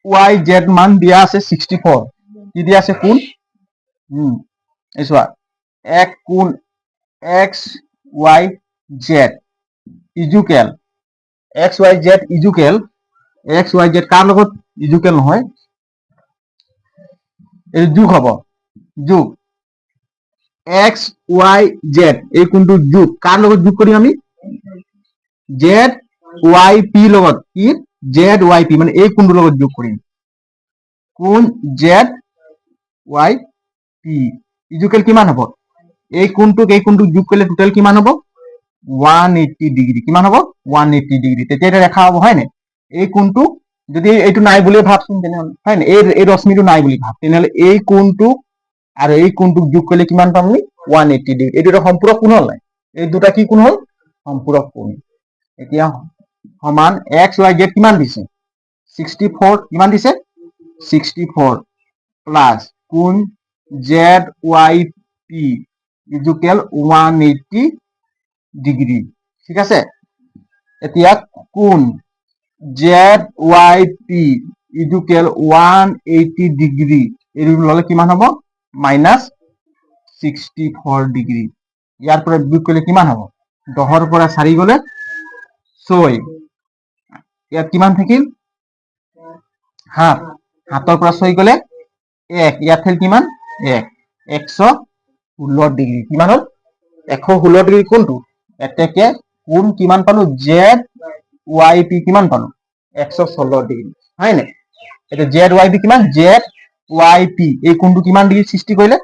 ওয়াই জেড মান দিয়া আছে 64 কি দিয়া আছে কোণ এই চোৱা এক কোণ X Y Z equal X Y Z equal X Y Z কাৰ লগত ইজুকেল নহয় এই যোগ হ'ব যোগ এক্স ওয়াই জেড এই কোণটো যোগ কাৰ লগত যোগ কৰিম আমি জেড ওয়াই পি লগত কি জেড ওয়াই পি মানে এই কোণটোৰ লগত যোগ কৰিম কোণ জেড ওয়াই পি ইজুকেল কিমান হ'ব এই কোণটোক যোগ কৰিলে টোটেল কিমান হ'ব 180 ডিগ্ৰী কিমান হ'ব 180 ডিগ্ৰী তেতিয়া এটা ৰেখা হ'ব হয় নাই এই কোণটো যদি এইটো নাই বুলি ভাবচোন তেনেহ'লে হয় নাই এই ৰশ্মিটো নাই বুলি ভাব তেনেহ'লে এই কোণটো আৰু এই কোণটোক যোগ কৰিলে কিমান পাম আমি 180 ডিগ্ৰী এইটো এটা সম্পূৰক কোণ হ'ল নাই এই দুটা কি কোণ হ'ল সম্পূৰক কোণ এতিয়া সমান এক্স ওয়াই জেড কিমান দিছে 64 কিমান দিছে 64 প্লাস কোণ Z Y P equal 180 degree ঠিক আছে এতিয়া কোণ Z Y P equal 180 degree এই ললে কিমান হ'ব -64 ডিগ্ৰী ইয়াৰ পৰা বিয়োগ কৰিলে কিমান হ'ব 10 পৰা 4 গলে 6 ইয়াত কিমান থাকিল 7 7 পৰা 6 গলে 1 ইয়াত থাকিল কিমান 1 116 ডিগ্ৰী কিমান হ'ল 116 ডিগ্ৰী কোনটো এতেকে কোণ কিমান পালো জেড ওয়াই পি কিমান পালো 116 ডিগ্ৰী হয় নাই এটা জেড ওয়াই পি কিমান জেড ওয়াই পি এই কোণটো কিমান ডিগ্ৰী সৃষ্টি কৰিলে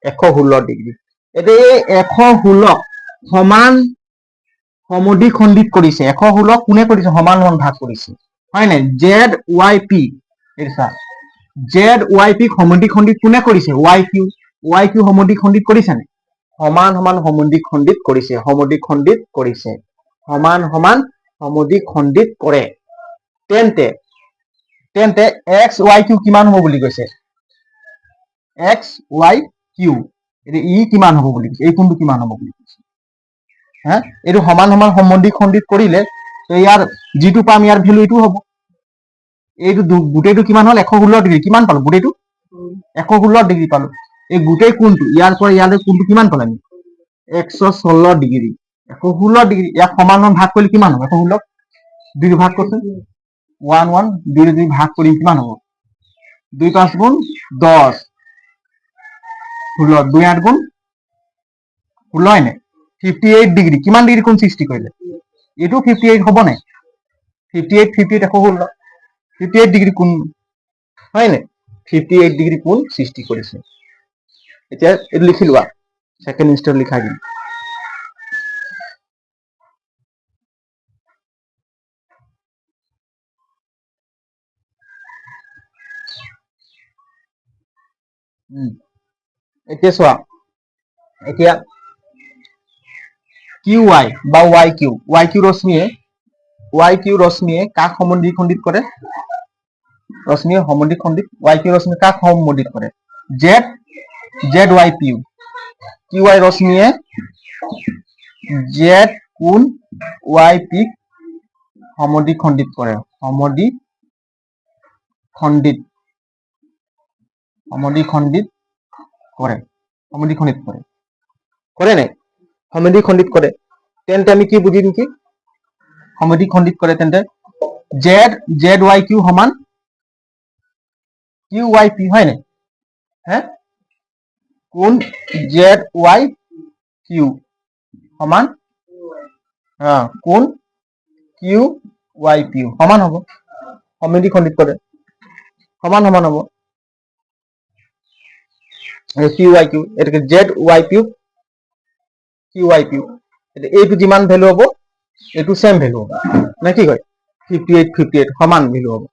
116 ডিগ্ৰী এটা এই 116 সমান সমদ্বিখণ্ডিত কৰিছে 116 কোনে কৰিছে সমান সমান ভাগ কৰিছে হয় নাই জেড ওয়াই পি এছা জেড ওয়াই পি সমদ্বিখণ্ডিত কোনে কৰিছে ওয়াই কিউ সমদ্বিখণ্ডিত কৰিছে নে সমান সমান সমদ্বিখণ্ডিত কৰিছে সমান সমান সমদ্বিখণ্ডিত কৰে তেন্তে তেন্তে এক্স ওয়াই কিউ কিমান হ'ব বুলি কৈছে এক্স ওয়াই কিউ এটা ই কিমান হ'ব বুলি কৈছে এই কোণটো কিমান হ'ব বুলি কৈছে হ্যাঁ এইটো সমান সমান সমদ্বিখণ্ডিত কৰিলে তো ইয়াৰ যিটো পাম ইয়াৰ ভ্যালু এইটো হ'ব এইটো গোটেইটো কিমান হ'ল 116 ডিগ্ৰী কিমান পালো গোটেইটো 116 ডিগ্ৰী পালো এই গোটেই কোণটো ইয়াৰ পৰা ইয়ালৈ কোণটো কিমান পালে আমি 116 ডিগ্ৰী 116 ডিগ্ৰী ইয়াক সমান সমান ভাগ কৰিলে কিমান হ'ব 116 দুই ভাগ কৰচোন 1 1 দুই ভাগ কৰি কিমান হ'ব 2 5 গুণ 10 16 2 8 গুণ 16 নে 58 ডিগ্ৰী কিমান ডিগ্ৰী কোণ সৃষ্টি কৰিলে এইটো 58 হ'ব নাই 58 116 58 ডিগ্ৰী কোণ হয় নে 58 ডিগ্ৰী কোণ সৃষ্টি কৰিছে এতিয়া এইটো লিখি লোৱা সেকেন্ড ইনস্টেট লিখাই দিম এতিয়া চোৱা এতিয়া কিউ ওয়াই বা ওয়াই কিউ ৰশ্মিয়ে কাক সমদ্বিখণ্ডিত কৰে ৰশ্মিয়ে সমদ্বিখণ্ডিত ওয়াই কিউ ৰশ্মিয়ে কাক সমদ্বিত কৰে Z Y P Q Y ৰশ্মিয়ে জেড কোণ ওয়াই পি সমদ্বিখণ্ডিত কৰে সমদ্বিখণ্ডিত কৰে নাই সমদ্বিখণ্ডিত কৰে তেন্তে আমি কি বুজিম কি সমদ্বিখণ্ডিত কৰে তেন্তে জেড ওয়াই কিউ সমান কিউ ওয়াই পি হয় নাই হ্যাঁ কোণ জেড ওয়াই কিউ সমান কোণ কিউ ওয়াই পি সমান হ'ব সমদ্বিখণ্ডিত কৰে সমান সমান হ'ব কিউ ওয়াই কিউ এটাকে Z Y Q Q Y Q এইটো যিমান ভ্যালু হ'ব এইটো সেম ভ্যালু হ'ব না কি কয় 58 সমান ভ্যালু হ'ব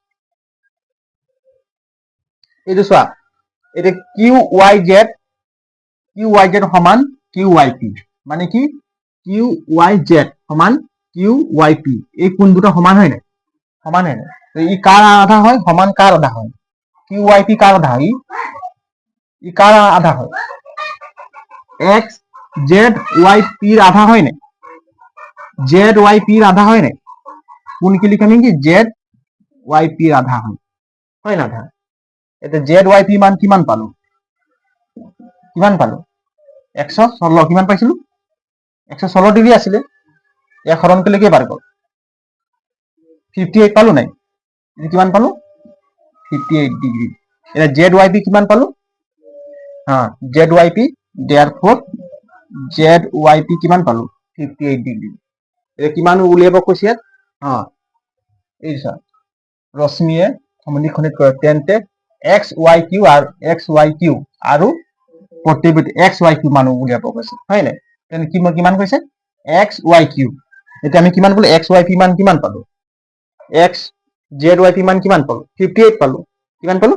এইটো চোৱা এটা কিউ ওয়াই জেড সমান কিউ ওয়াই পি মানে কি কিউ ওয়াই জেড সমান কিউ ওয়াই পি এই কোণ দুটা সমান হয় নাই সমান হয় নাই ই কাৰ আধা হয় সমান কাৰ আধা হয় কিউ ওয়াই পি কাৰ আধা হয় ই কাৰ আধা হয় এক্স জেড ওয়াই পির আধা হয় না জেড ওয়াই পির আধা হয় না কোন কি লিখাম কি জেড ওয়াই পির আধা হয় না আধা এটা জেড ওয়াই পি মান কিমান পালো 116 কিমান পাইছিলো 116 ডিগ্ৰী আছিলে ইয়াক হৰণ কৰিলে কেইবাৰ গ'ল 58 পালো নাই কিমান পালো 58 ডিগ্ৰী এটা জেড ওয়াই পি কিমান পালো Z Y P therefore Z Y P কিমান পালো 58 ডিগ্ৰী এটা কিমান উলিয়াব কৈছে ইয়াত এই চা ৰশ্মিয়ে সমদ্বিখনিত কৰে তেন্তে এক্স ওয়াই কিউ আৰু প্ৰতিবিধ এক্স ওয়াই কিউ মান উলিয়াব কৈছে হয় নাই তেনে কিমান কৈছে এক্স ওয়াই কিউ এতিয়া আমি কিমান পালো এক্স ওয়াই পি মান কিমান পালো এক্স জেড ওয়াই পি মান কিমান পালো 58 পালো কিমান পালো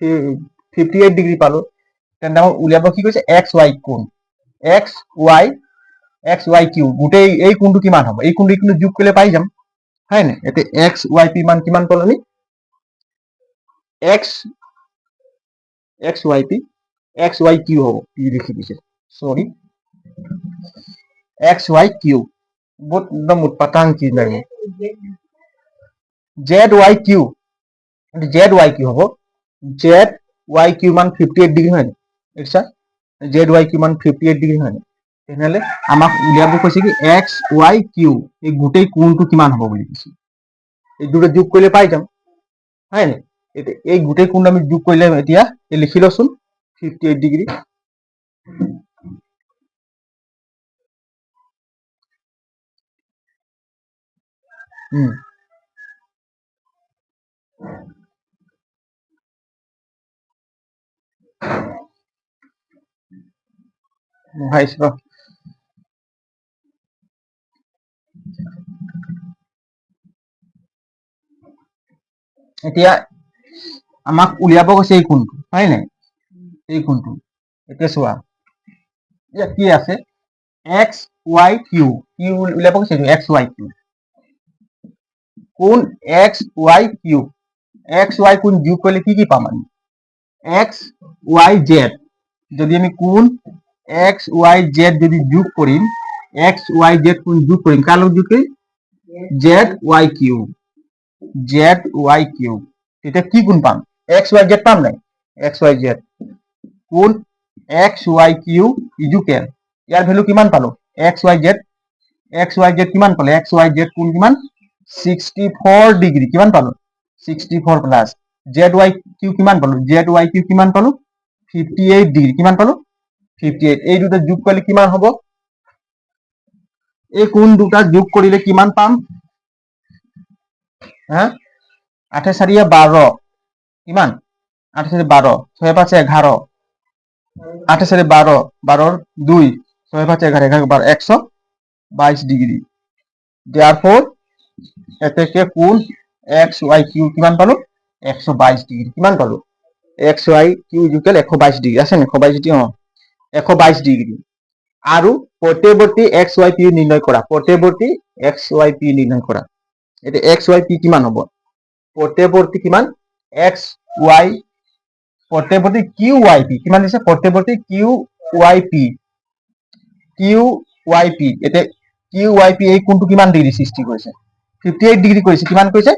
58 ডিগ্ৰী পালো তেন্তে আমাক উলিয়াব কি কৈছে এক্স ওয়াই কোণ এক্স ওয়াই কিউ গোটেই এই কোণটো কিমান হ'ব এই কোণটো কিন্তু যোগ কৰিলে পাই যাম হয় নাই এতিয়া এক্স ওয়াই পি মান কিমান পালো আমি এক্স ওয়াই কিউ হ'ব পি লিখি দিছে সরি এক্স ওয়াই কিউ বহুত একদম উৎপাতাং কি লাগে জেড ওয়াই কিউ হ'ব জেড ওয়াই কিউ মান 58 ডিগ্ৰী হয় না জেড ওয়াই কিউ মান 58 ডিগ্ৰী হয় না তেনেহলে আমাক উলিয়াব কৈছে কি এক্স ওয়াই কিউ এই গোটেই কোণটো কিমান হ'ব বুলি কৈছে এই দুটো যোগ কৰিলে পাই যাম হয় না এই গোটেই কোণটো আমি যোগ কৰিলে এতিয়া লিখি লচোন 58 ডিগ্ৰী মোহাইছো এতিয়া আমাক উলিয়াব কৈছে এই কোণটো হয় নাই এই কোণটো এতিয়া চোৱা ইয়াত কি আছে এক্স ওয়াই কিউ উলিয়াব কৈছে এক্স ওয়াই কিউ কোণ এক্স ওয়াই কোণ যোগ কৰিলে কি পাম আমি এক্স ওয়াই জেড যদি আমি কোণ এক্স ওয়াই জেড যদি যোগ কৰিম এক্স ওয়াই জেড কোণ যোগ কৰিম কাৰ লগত যোগ কৰিম জেড ওয়াই কিউ তেতিয়া কি কোণ পাম এক্স ওয়াই জেড পাম নাই এক্স ওয়াই জেড কোণ এক্স ওয়াই কিউ ইজুকেল ইয়াৰ ভ্যালু কিমান পালো এক্স ওয়াই জেড কিমান পালো এক্স ওয়াই জেড কোণ কিমান 64 ডিগ্ৰী কিমান পালো 64 প্লাস জেড ওয়াই কিউ কিমান পালো 58 ডিগ্ৰী কিমান পালো 58 এই দুটা যোগ কৰিলে কিমান হ'ব এই কোণ দুটা যোগ কৰিলে কিমান পাম 8 4 12 কিমান 8 4 12 6 5 11 8 4 12 12 2 6 5 11 11 12 122 ডিগ্ৰী therefore এতেকে কোণ এক্স ওয়াই কিউ কিমান পালো 122 ডিগ্ৰী কিমান পালো X Y Q equal 122 degree আছে না 122 ডিগ্ৰী 122 ডিগ্ৰী আৰু প্ৰতিবৰ্তী এক্স ওয়াই পি নিৰ্ণয় কৰা এতিয়া এক্স ওয়াই পি কিমান হ'ব প্ৰতিবৰ্তী কিমান এক্স ওয়াই প্ৰতিবৰ্তী কিউ ওয়াই পি কিমান দিছে প্ৰতিবৰ্তী কিউ ওয়াই পি এতিয়া কিউ ওয়াই পি এই কোণটো কিমান ডিগ্ৰী সৃষ্টি কৰিছে 58 ডিগ্ৰী কৰিছে কিমান কৈছে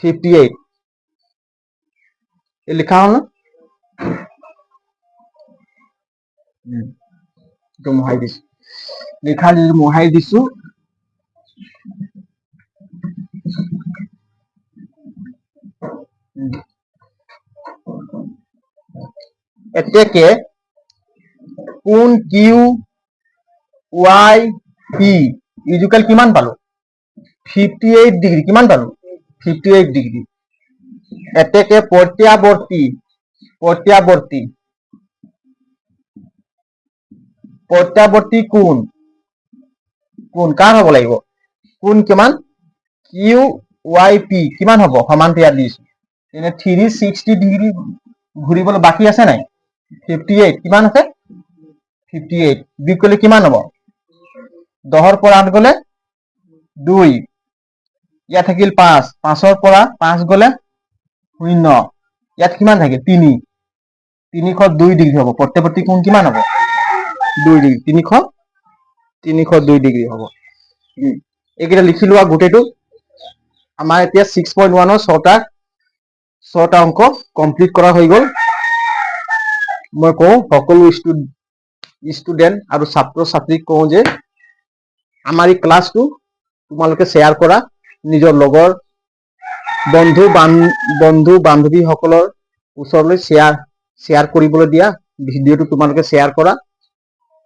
58 এই লিখা হল না তো মোহাই দিছো লিখা যদি মোহাই দিছো এতেকে কোণ কিউ ওয়াই পি ইজুকাল কিমান পালো 58 ডিগ্ৰী কিমান পালো 58 ডিগ্ৰী এতেকে প্ৰত্যাৱৰ্তী কোণ কাৰ হ'ব লাগিব কোণ কিমান কিউ ওয়াই পি কিমান হ'ব সমানটো ইয়াত দিছো এনে 360 ডিগ্ৰী ঘূৰিবলৈ বাকী আছে নাই 58 কিমান আছে 58 যোগ কৰিলে কিমান হ'ব 10 পৰা 8 গলে 2 ইয়াত থাকিল 5 5 পৰা 5 গলে 0 ইয়াত কিমান থাকিল 3 302 ডিগ্ৰী হ'ব। প্ৰত্যৱৰ্তী কোণ কিমান হ'ব? 2 ডিগ্ৰী। 302 ডিগ্ৰী হ'ব। এইকেইটা লিখি লোৱা গোটেইটো। আমাৰ এতিয়া 6.1 ছটা অংক কমপ্লিট কৰা হৈ গ'ল। মই কওঁ সকলো ষ্টুডেন্ট আৰু ছাত্ৰ ছাত্ৰীক কওঁ যে আমাৰ এই ক্লাছটো তোমালোকে শ্বেয়াৰ কৰা, নিজৰ লগৰ বন্ধু বান্ধৱীসকলৰ ওচৰলৈ শ্বেয়াৰ কৰিবলৈ দিয়া। ভিডিঅ'টো তোমালোকে শ্বেয়াৰ কৰা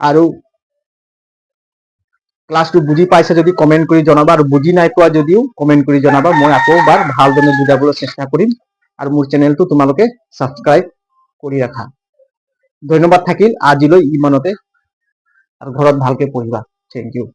আৰু ক্লাছটো বুজি পাইছে যদি কমেন্ট কৰি জনাবা, আৰু বুজি নাই পোৱা যদিও কমেন্ট কৰি জনাবা। মই আকৌ এবাৰ ভালদৰে বুজাবলৈ চেষ্টা কৰিম, আৰু মোৰ চেনেলটো তোমালোকে ছাবস্ক্ৰাইব কৰি ৰাখা। ধন্যবাদ থাকিল আজিলৈ ইমানতে, আৰু ঘৰত ভালকে পঢ়িবা। Thank U.